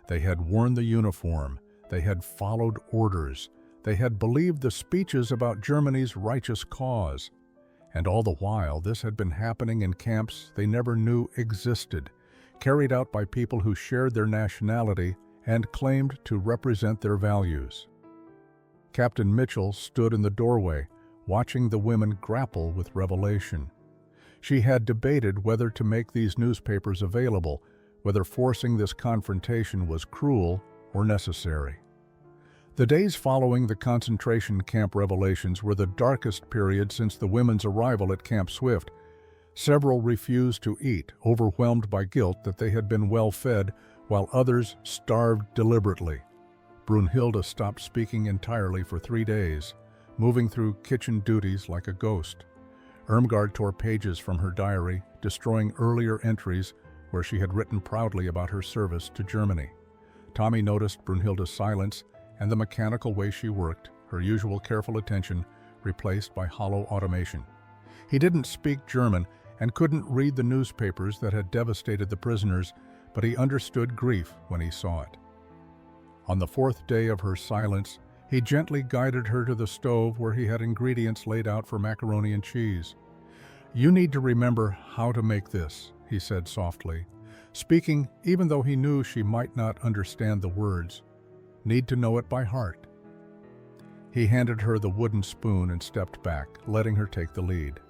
They had worn the uniform, they had followed orders, they had believed the speeches about Germany's righteous cause. And all the while, this had been happening in camps they never knew existed, carried out by people who shared their nationality and claimed to represent their values. Captain Mitchell stood in the doorway, watching the women grapple with revelation. She had debated whether to make these newspapers available, whether forcing this confrontation was cruel or necessary. The days following the concentration camp revelations were the darkest period since the women's arrival at Camp Swift. Several refused to eat, overwhelmed by guilt that they had been well fed, while others starved deliberately. Brunhilde stopped speaking entirely for 3 days, moving through kitchen duties like a ghost. Irmgard tore pages from her diary, destroying earlier entries where she had written proudly about her service to Germany. Tommy noticed Brunhilde's silence and the mechanical way she worked, her usual careful attention replaced by hollow automation. He didn't speak German and couldn't read the newspapers that had devastated the prisoners, but he understood grief when he saw it. On the fourth day of her silence, he gently guided her to the stove where he had ingredients laid out for macaroni and cheese. "You need to remember how to make this," he said softly, speaking even though he knew she might not understand the words. "Need to know it by heart." He handed her the wooden spoon and stepped back, letting her take the lead.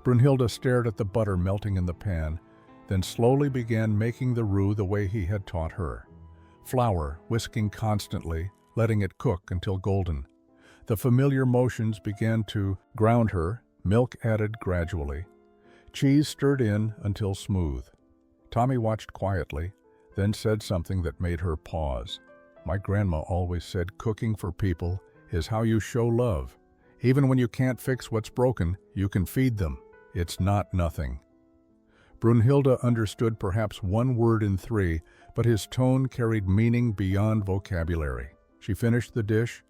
Brunhilde stared at the butter melting in the pan, then slowly began making the roux the way he had taught her. Flour, whisking constantly, letting it cook until golden. The familiar motions began to ground her, milk added gradually. Cheese stirred in until smooth. Tommy watched quietly, then said something that made her pause. "My grandma always said cooking for people is how you show love. Even when you can't fix what's broken, you can feed them. It's not nothing." Brunhilde understood perhaps one word in three, but his tone carried meaning beyond vocabulary. She finished the dish,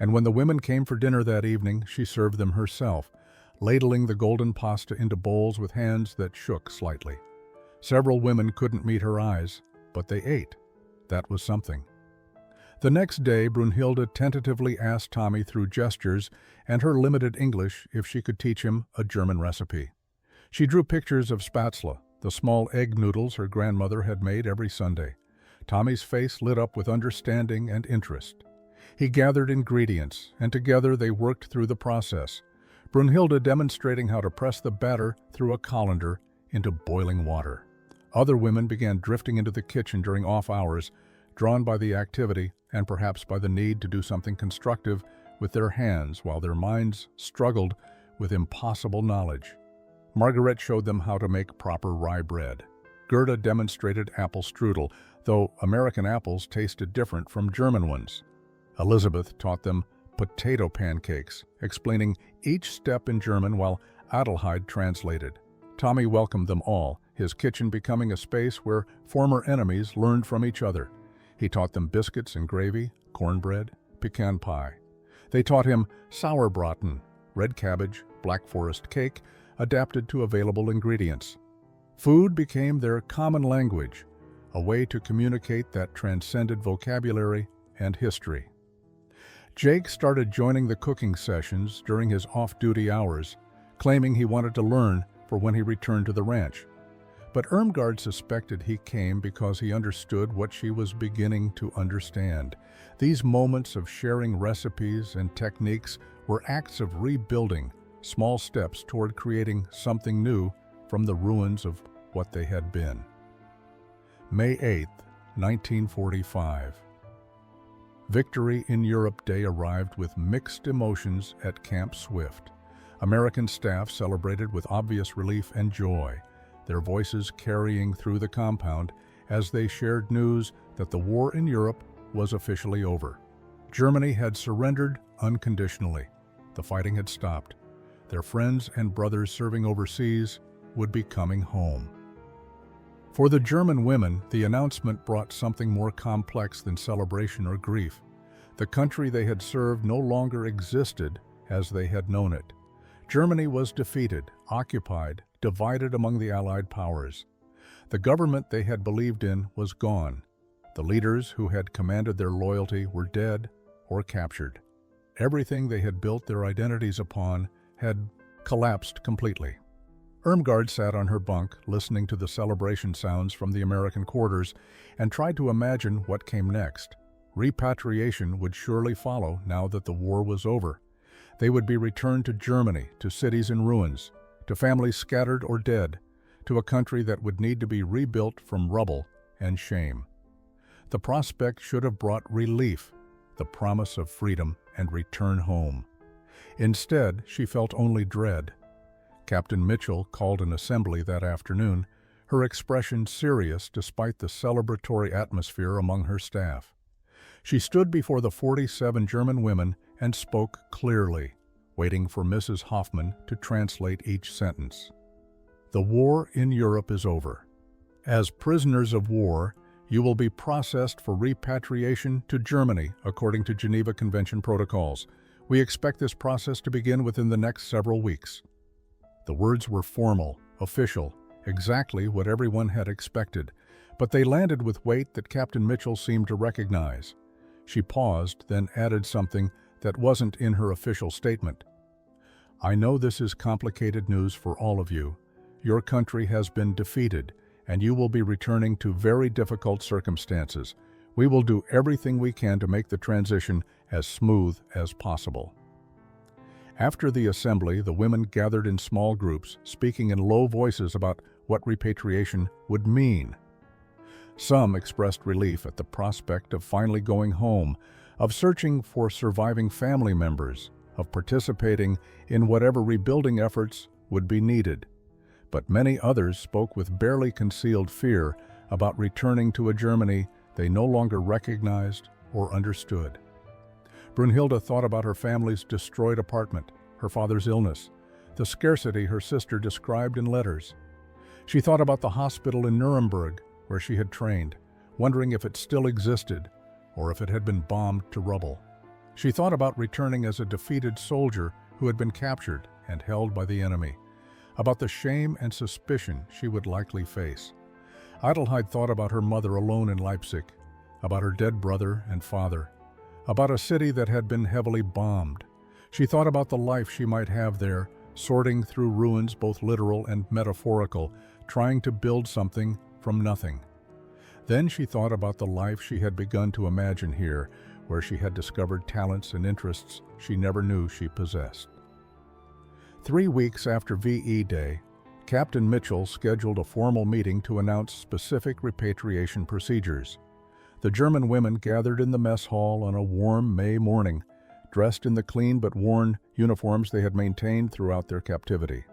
and when the women came for dinner that evening, she served them herself, ladling the golden pasta into bowls with hands that shook slightly. Several women couldn't meet her eyes, but they ate. That was something. The next day, Brunhilde tentatively asked Tommy through gestures and her limited English if she could teach him a German recipe. She drew pictures of spätzle, the small egg noodles her grandmother had made every Sunday. Tommy's face lit up with understanding and interest. He gathered ingredients, and together they worked through the process, Brunhilde demonstrating how to press the batter through a colander into boiling water. Other women began drifting into the kitchen during off hours, drawn by the activity and perhaps by the need to do something constructive with their hands while their minds struggled with impossible knowledge. Margaret showed them how to make proper rye bread. Gerda demonstrated apple strudel, though American apples tasted different from German ones. Elizabeth taught them potato pancakes, explaining each step in German while Adelheid translated. Tommy welcomed them all, his kitchen becoming a space where former enemies learned from each other. He taught them biscuits and gravy, cornbread, pecan pie. They taught him sauerbraten, red cabbage, black forest cake, adapted to available ingredients. Food became their common language, a way to communicate that transcended vocabulary and history. Jake started joining the cooking sessions during his off-duty hours, claiming he wanted to learn for when he returned to the ranch. But Irmgard suspected he came because he understood what she was beginning to understand. These moments of sharing recipes and techniques were acts of rebuilding, small steps toward creating something new from the ruins of what they had been. May 8, 1945. Victory in Europe Day arrived with mixed emotions at Camp Swift. American staff celebrated with obvious relief and joy, their voices carrying through the compound as they shared news that the war in Europe was officially over. Germany had surrendered unconditionally. The fighting had stopped. Their friends and brothers serving overseas would be coming home. For the German women, the announcement brought something more complex than celebration or grief. The country they had served no longer existed as they had known it. Germany was defeated, occupied, divided among the Allied powers. The government they had believed in was gone. The leaders who had commanded their loyalty were dead or captured. Everything they had built their identities upon had collapsed completely. Irmgard sat on her bunk, listening to the celebration sounds from the American quarters, and tried to imagine what came next. Repatriation would surely follow now that the war was over. They would be returned to Germany, to cities in ruins, to families scattered or dead, to a country that would need to be rebuilt from rubble and shame. The prospect should have brought relief, the promise of freedom and return home. Instead, she felt only dread. Captain Mitchell called an assembly that afternoon, her expression serious despite the celebratory atmosphere among her staff. She stood before the 47 German women and spoke clearly. waiting for Mrs. Hoffman to translate each sentence. The war in Europe is over. As prisoners of war, you will be processed for repatriation to Germany according to Geneva Convention protocols. We expect this process to begin within the next several weeks. The words were formal, official, exactly what everyone had expected, but they landed with weight that Captain Mitchell seemed to recognize. She paused, then added something that wasn't in her official statement. I know this is complicated news for all of you. Your country has been defeated, and you will be returning to very difficult circumstances. We will do everything we can to make the transition as smooth as possible. After the assembly, the women gathered in small groups, speaking in low voices about what repatriation would mean. Some expressed relief at the prospect of finally going home, of searching for surviving family members, of participating in whatever rebuilding efforts would be needed. But many others spoke with barely concealed fear about returning to a Germany they no longer recognized or understood. Brunhilde thought about her family's destroyed apartment, her father's illness, the scarcity her sister described in letters. She thought about the hospital in Nuremberg, where she had trained, wondering if it still existed or if it had been bombed to rubble. She thought about returning as a defeated soldier who had been captured and held by the enemy, about the shame and suspicion she would likely face. Adelheid thought about her mother alone in Leipzig, about her dead brother and father, about a city that had been heavily bombed. She thought about the life she might have there, sorting through ruins both literal and metaphorical, trying to build something from nothing. Then she thought about the life she had begun to imagine here, where she had discovered talents and interests she never knew she possessed. 3 weeks after VE Day, Captain Mitchell scheduled a formal meeting to announce specific repatriation procedures. The German women gathered in the mess hall on a warm May morning, dressed in the clean but worn uniforms they had maintained throughout their captivity.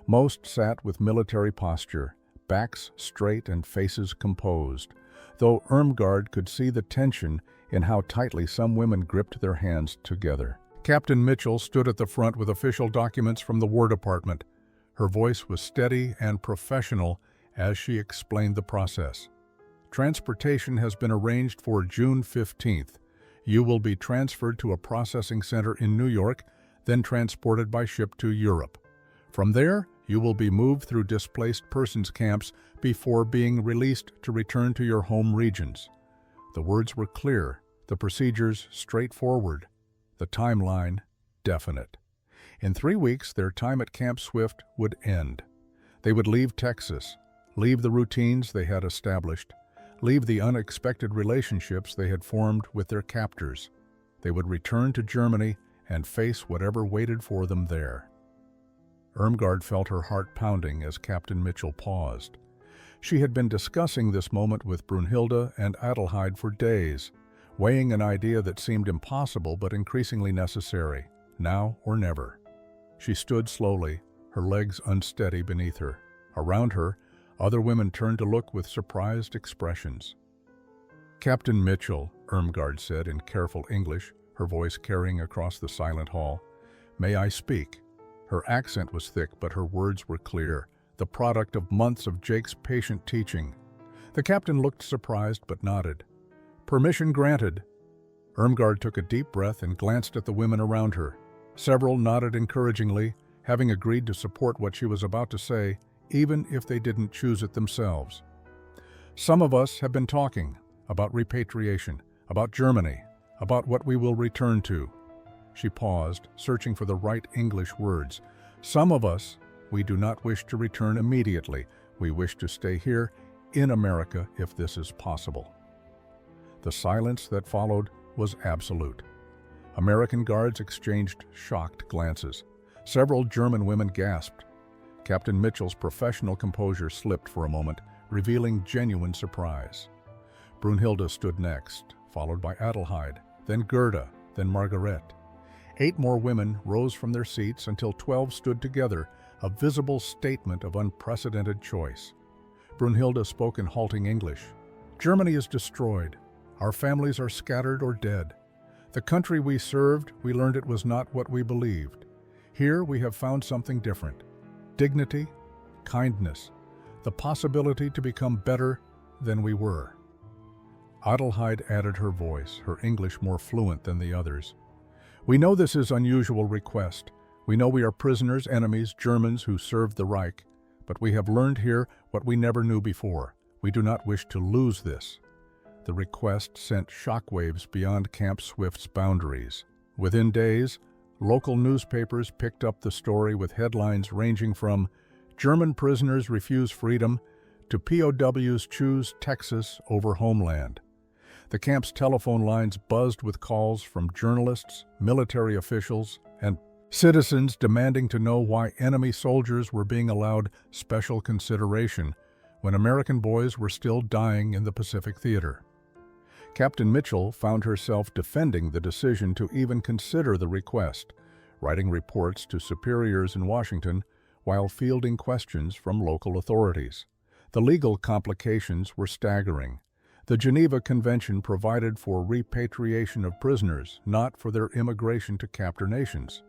Most sat with military posture, backs straight and faces composed, though Irmgard could see the tension in how tightly some women gripped their hands together. Captain Mitchell stood at the front with official documents from the War Department. Her voice was steady and professional as she explained the process. Transportation has been arranged for June 15th. You will be transferred to a processing center in New York, then transported by ship to Europe. From there, you will be moved through displaced persons camps before being released to return to your home regions. The words were clear, the procedures straightforward, the timeline definite. In 3 weeks, their time at Camp Swift would end. They would leave Texas, leave the routines they had established, leave the unexpected relationships they had formed with their captors. They would return to Germany and face whatever waited for them there. Irmgard felt her heart pounding as Captain Mitchell paused. She had been discussing this moment with Brunhilde and Adelheid for days, weighing an idea that seemed impossible but increasingly necessary, now or never. She stood slowly, her legs unsteady beneath her. Around her, other women turned to look with surprised expressions. Captain Mitchell, Irmgard said in careful English, her voice carrying across the silent hall. May I speak? Her accent was thick, but her words were clear, the product of months of Jake's patient teaching. The captain looked surprised but nodded. Permission granted. Irmgard took a deep breath and glanced at the women around her. Several nodded encouragingly, having agreed to support what she was about to say, even if they didn't choose it themselves. Some of us have been talking about repatriation, about Germany, about what we will return to. She paused, searching for the right English words. Some of us, we do not wish to return immediately. We wish to stay here in America if this is possible. The silence that followed was absolute. American guards exchanged shocked glances. Several German women gasped. Captain Mitchell's professional composure slipped for a moment, revealing genuine surprise. Brunhilde stood next, followed by Adelheid, then Gerda, then Margaret. 8 more women rose from their seats until 12 stood together, a visible statement of unprecedented choice. Brunhilde spoke in halting English. Germany is destroyed. Our families are scattered or dead. The country we served, we learned it was not what we believed. Here we have found something different: dignity, kindness, the possibility to become better than we were. Adelheid added her voice, her English more fluent than the others. We know this is an unusual request. We know we are prisoners, enemies, Germans who served the Reich, but we have learned here what we never knew before. We do not wish to lose this. The request sent shockwaves beyond Camp Swift's boundaries. Within days, local newspapers picked up the story with headlines ranging from "German prisoners refuse freedom" to "POWs choose Texas over homeland." The camp's telephone lines buzzed with calls from journalists, military officials, and citizens demanding to know why enemy soldiers were being allowed special consideration when American boys were still dying in the Pacific Theater. Captain Mitchell found herself defending the decision to even consider the request, writing reports to superiors in Washington while fielding questions from local authorities. The legal complications were staggering. The Geneva Convention provided for repatriation of prisoners, not for their immigration to captor nations.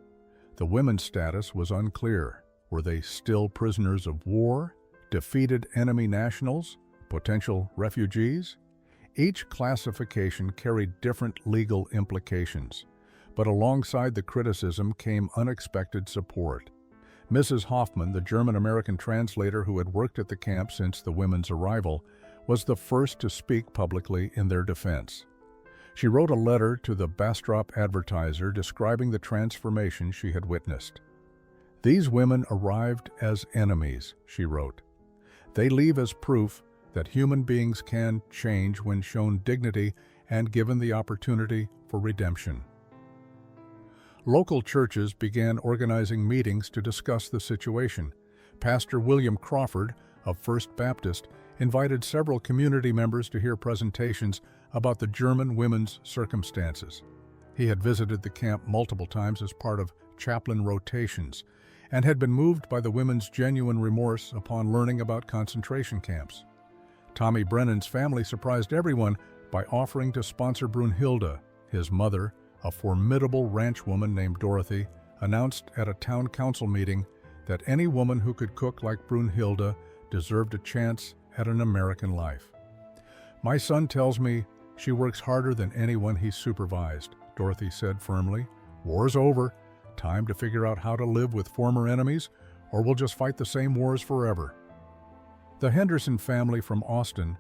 The women's status was unclear. Were they still prisoners of war, defeated enemy nationals, potential refugees? Each classification carried different legal implications, but alongside the criticism came unexpected support. Mrs. Hoffman, the German-American translator who had worked at the camp since the women's arrival, was the first to speak publicly in their defense. She wrote a letter to the Bastrop Advertiser describing the transformation she had witnessed. "These women arrived as enemies," she wrote. "They leave as proof that human beings can change when shown dignity and given the opportunity for redemption." Local churches began organizing meetings to discuss the situation. Pastor William Crawford of First Baptist invited several community members to hear presentations about the German women's circumstances. He had visited the camp multiple times as part of chaplain rotations and had been moved by the women's genuine remorse upon learning about concentration camps. Tommy Brennan's family surprised everyone by offering to sponsor Brunhilde. His mother, a formidable ranchwoman named Dorothy, announced at a town council meeting that any woman who could cook like Brunhilde deserved a chance at an American life. "My son tells me she works harder than anyone he's supervised," Dorothy said firmly. "War's over. Time to figure out how to live with former enemies, or we'll just fight the same wars forever." The Henderson family from Austin,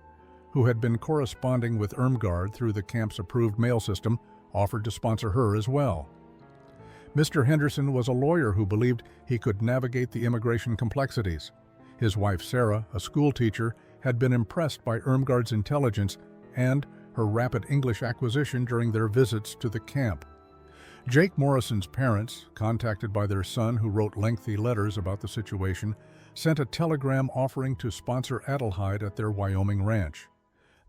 who had been corresponding with Irmgard through the camp's approved mail system, offered to sponsor her as well. Mr. Henderson was a lawyer who believed he could navigate the immigration complexities. His wife Sarah, a school teacher, had been impressed by Irmgard's intelligence and her rapid English acquisition during their visits to the camp. Jake Morrison's parents, contacted by their son who wrote lengthy letters about the situation, sent a telegram offering to sponsor Adelheid at their Wyoming ranch.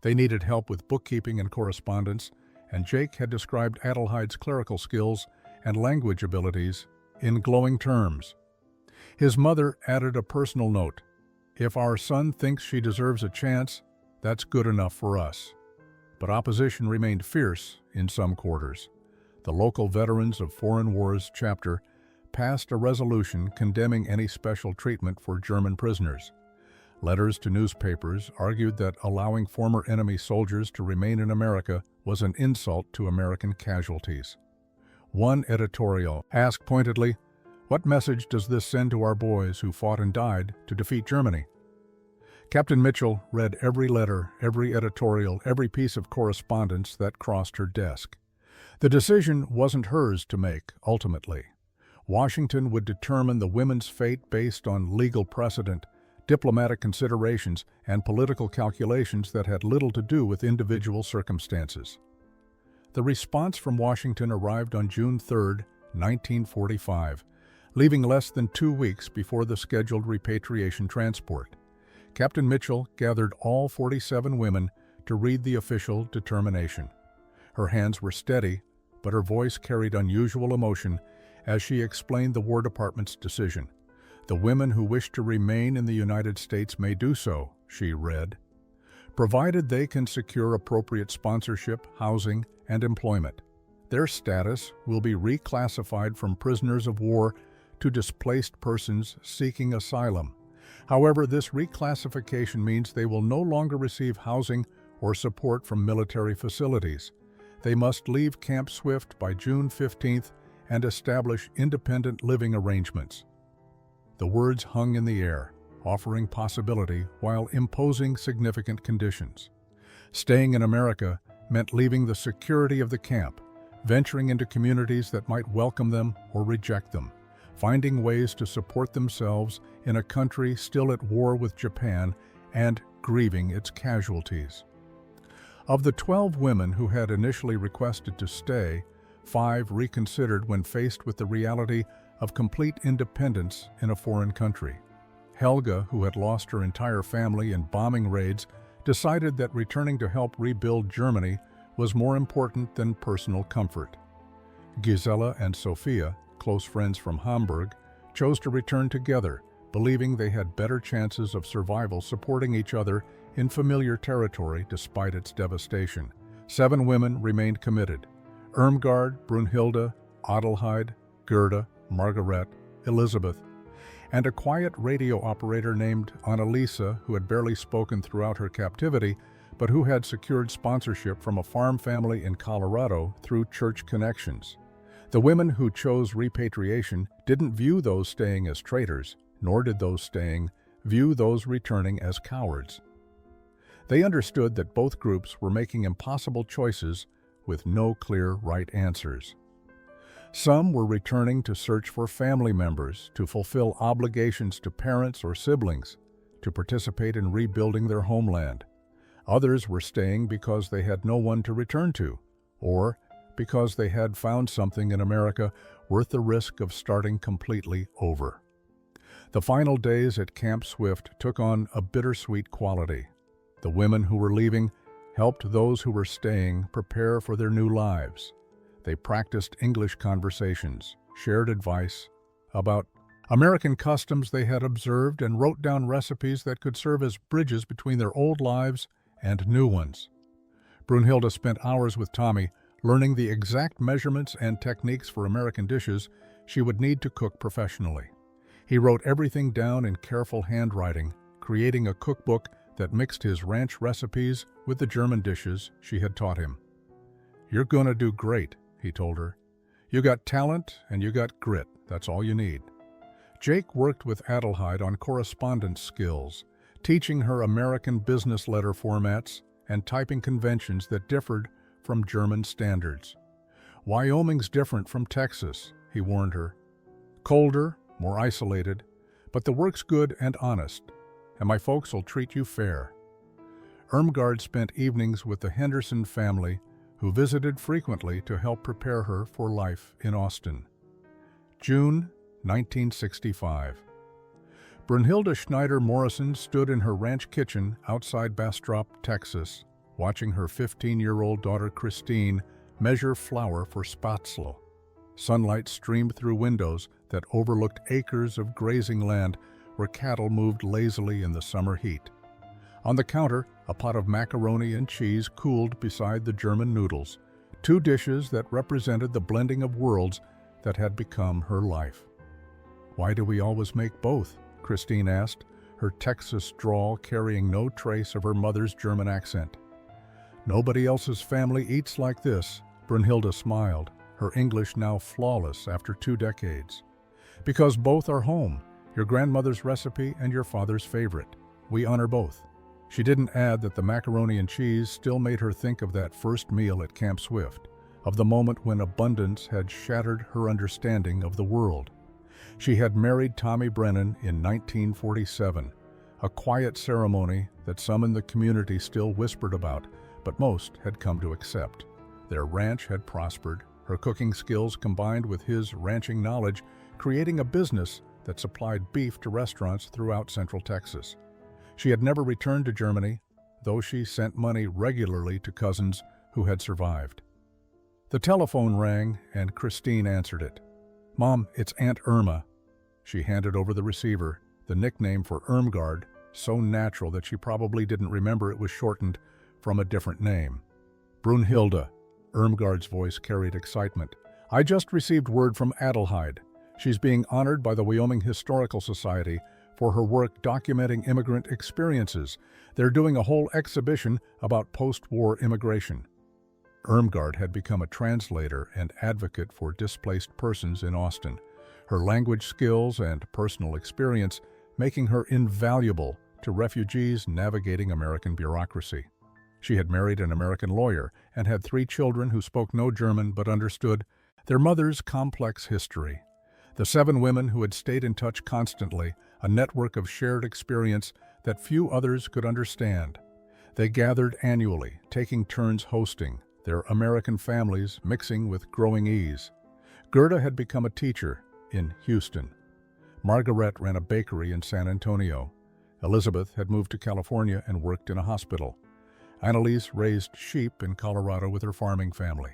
They needed help with bookkeeping and correspondence, and Jake had described Adelheid's clerical skills and language abilities in glowing terms. His mother added a personal note: "If our son thinks she deserves a chance, that's good enough for us." But opposition remained fierce in some quarters. The local Veterans of Foreign Wars chapter passed a resolution condemning any special treatment for German prisoners. Letters to newspapers argued that allowing former enemy soldiers to remain in America was an insult to American casualties. One editorial asked pointedly, "What message does this send to our boys who fought and died to defeat Germany?" Captain Mitchell read every letter, every editorial, every piece of correspondence that crossed her desk. The decision wasn't hers to make, ultimately. Washington would determine the women's fate based on legal precedent, diplomatic considerations, and political calculations that had little to do with individual circumstances. The response from Washington arrived on June 3, 1945, leaving less than 2 weeks before the scheduled repatriation transport. Captain Mitchell gathered all 47 women to read the official determination. Her hands were steady, but her voice carried unusual emotion as she explained the War Department's decision. "The women who wish to remain in the United States may do so," she read, "provided they can secure appropriate sponsorship, housing, and employment. Their status will be reclassified from prisoners of war to displaced persons seeking asylum. However, this reclassification means they will no longer receive housing or support from military facilities. They must leave Camp Swift by June 15th and establish independent living arrangements. The words hung in the air, offering possibility while imposing significant conditions. Staying in America meant leaving the security of the camp, venturing into communities that might welcome them or reject them, finding ways to support themselves in a country still at war with Japan and grieving its casualties. Of the 12 women who had initially requested to stay, 5 reconsidered when faced with the reality of complete independence in a foreign country. Helga, who had lost her entire family in bombing raids, decided that returning to help rebuild Germany was more important than personal comfort. Gisela and Sophia, close friends from Hamburg, chose to return together, believing they had better chances of survival supporting each other in familiar territory despite its devastation. 7 women remained committed: Irmgard, Brunhilde, Adelheid, Gerda, Margaret, Elizabeth, and a quiet radio operator named Annalisa, who had barely spoken throughout her captivity, but who had secured sponsorship from a farm family in Colorado through church connections. The women who chose repatriation didn't view those staying as traitors, nor did those staying view those returning as cowards. They understood that both groups were making impossible choices with no clear right answers. Some were returning to search for family members, to fulfill obligations to parents or siblings, to participate in rebuilding their homeland. Others were staying because they had no one to return to, or because they had found something in America worth the risk of starting completely over. The final days at Camp Swift took on a bittersweet quality. The women who were leaving helped those who were staying prepare for their new lives. They practiced English conversations, shared advice about American customs they had observed, and wrote down recipes that could serve as bridges between their old lives and new ones. Brunhilde spent hours with Tommy, learning the exact measurements and techniques for American dishes she would need to cook professionally. He wrote everything down in careful handwriting, creating a cookbook that mixed his ranch recipes with the German dishes she had taught him. "You're gonna do great," he told her. "You got talent and you got grit, that's all you need." Jake worked with Adelheid on correspondence skills, teaching her American business letter formats and typing conventions that differed from German standards. "Wyoming's different from Texas," he warned her. "Colder, more isolated, but the work's good and honest, and my folks will treat you fair." Irmgard spent evenings with the Henderson family, who visited frequently to help prepare her for life in Austin. June 1965. Brunhilde Schneider Morrison stood in her ranch kitchen outside Bastrop, Texas, watching her 15-year-old daughter Christine measure flour for spätzle. Sunlight streamed through windows that overlooked acres of grazing land where cattle moved lazily in the summer heat. On the counter, a pot of macaroni and cheese cooled beside the German noodles, 2 dishes that represented the blending of worlds that had become her life. "Why do we always make both?" Christine asked, her Texas drawl carrying no trace of her mother's German accent. "Nobody else's family eats like this," Brunhilde smiled, her English now flawless after 2 decades. "Because both are home, your grandmother's recipe and your father's favorite. We honor both." She didn't add that the macaroni and cheese still made her think of that first meal at Camp Swift, of the moment when abundance had shattered her understanding of the world. She had married Tommy Brennan in 1947, a quiet ceremony that some in the community still whispered about, but most had come to accept. Their ranch had prospered, her cooking skills combined with his ranching knowledge, creating a business that supplied beef to restaurants throughout Central Texas. She had never returned to Germany, though she sent money regularly to cousins who had survived. The telephone rang, and Christine answered it. "Mom, it's Aunt Irma." She handed over the receiver, the nickname for Irmgard, so natural that she probably didn't remember it was shortened from a different name. "Brunhilde," Irmgard's voice carried excitement. "I just received word from Adelheid. She's being honored by the Wyoming Historical Society for her work documenting immigrant experiences. They're doing a whole exhibition about post-war immigration. Irmgard had become a translator and advocate for displaced persons in Austin, her language skills and personal experience making her invaluable to refugees navigating American bureaucracy. She had married an American lawyer and had 3 children who spoke no German but understood their mother's complex history. The 7 women who had stayed in touch constantly, a network of shared experience that few others could understand. They gathered annually, taking turns hosting, their American families mixing with growing ease. Gerda had become a teacher in Houston. Margaret ran a bakery in San Antonio. Elizabeth had moved to California and worked in a hospital. Annalise raised sheep in Colorado with her farming family.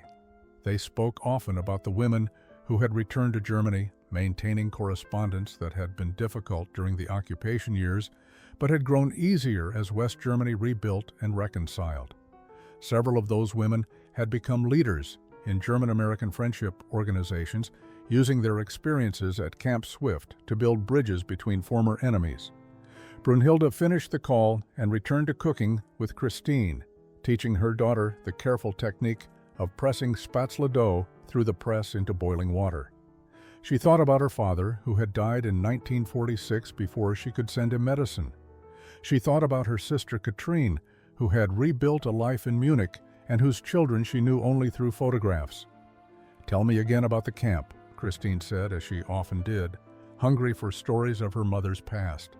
They spoke often about the women who had returned to Germany, maintaining correspondence that had been difficult during the occupation years, but had grown easier as West Germany rebuilt and reconciled. Several of those women had become leaders in German-American friendship organizations, using their experiences at Camp Swift to build bridges between former enemies. Brunhilde finished the call and returned to cooking with Christine, teaching her daughter the careful technique of pressing spätzle dough through the press into boiling water. She thought about her father, who had died in 1946 before she could send him medicine. She thought about her sister Katrine, who had rebuilt a life in Munich and whose children she knew only through photographs. "Tell me again about the camp," Christine said, as she often did, hungry for stories of her mother's past.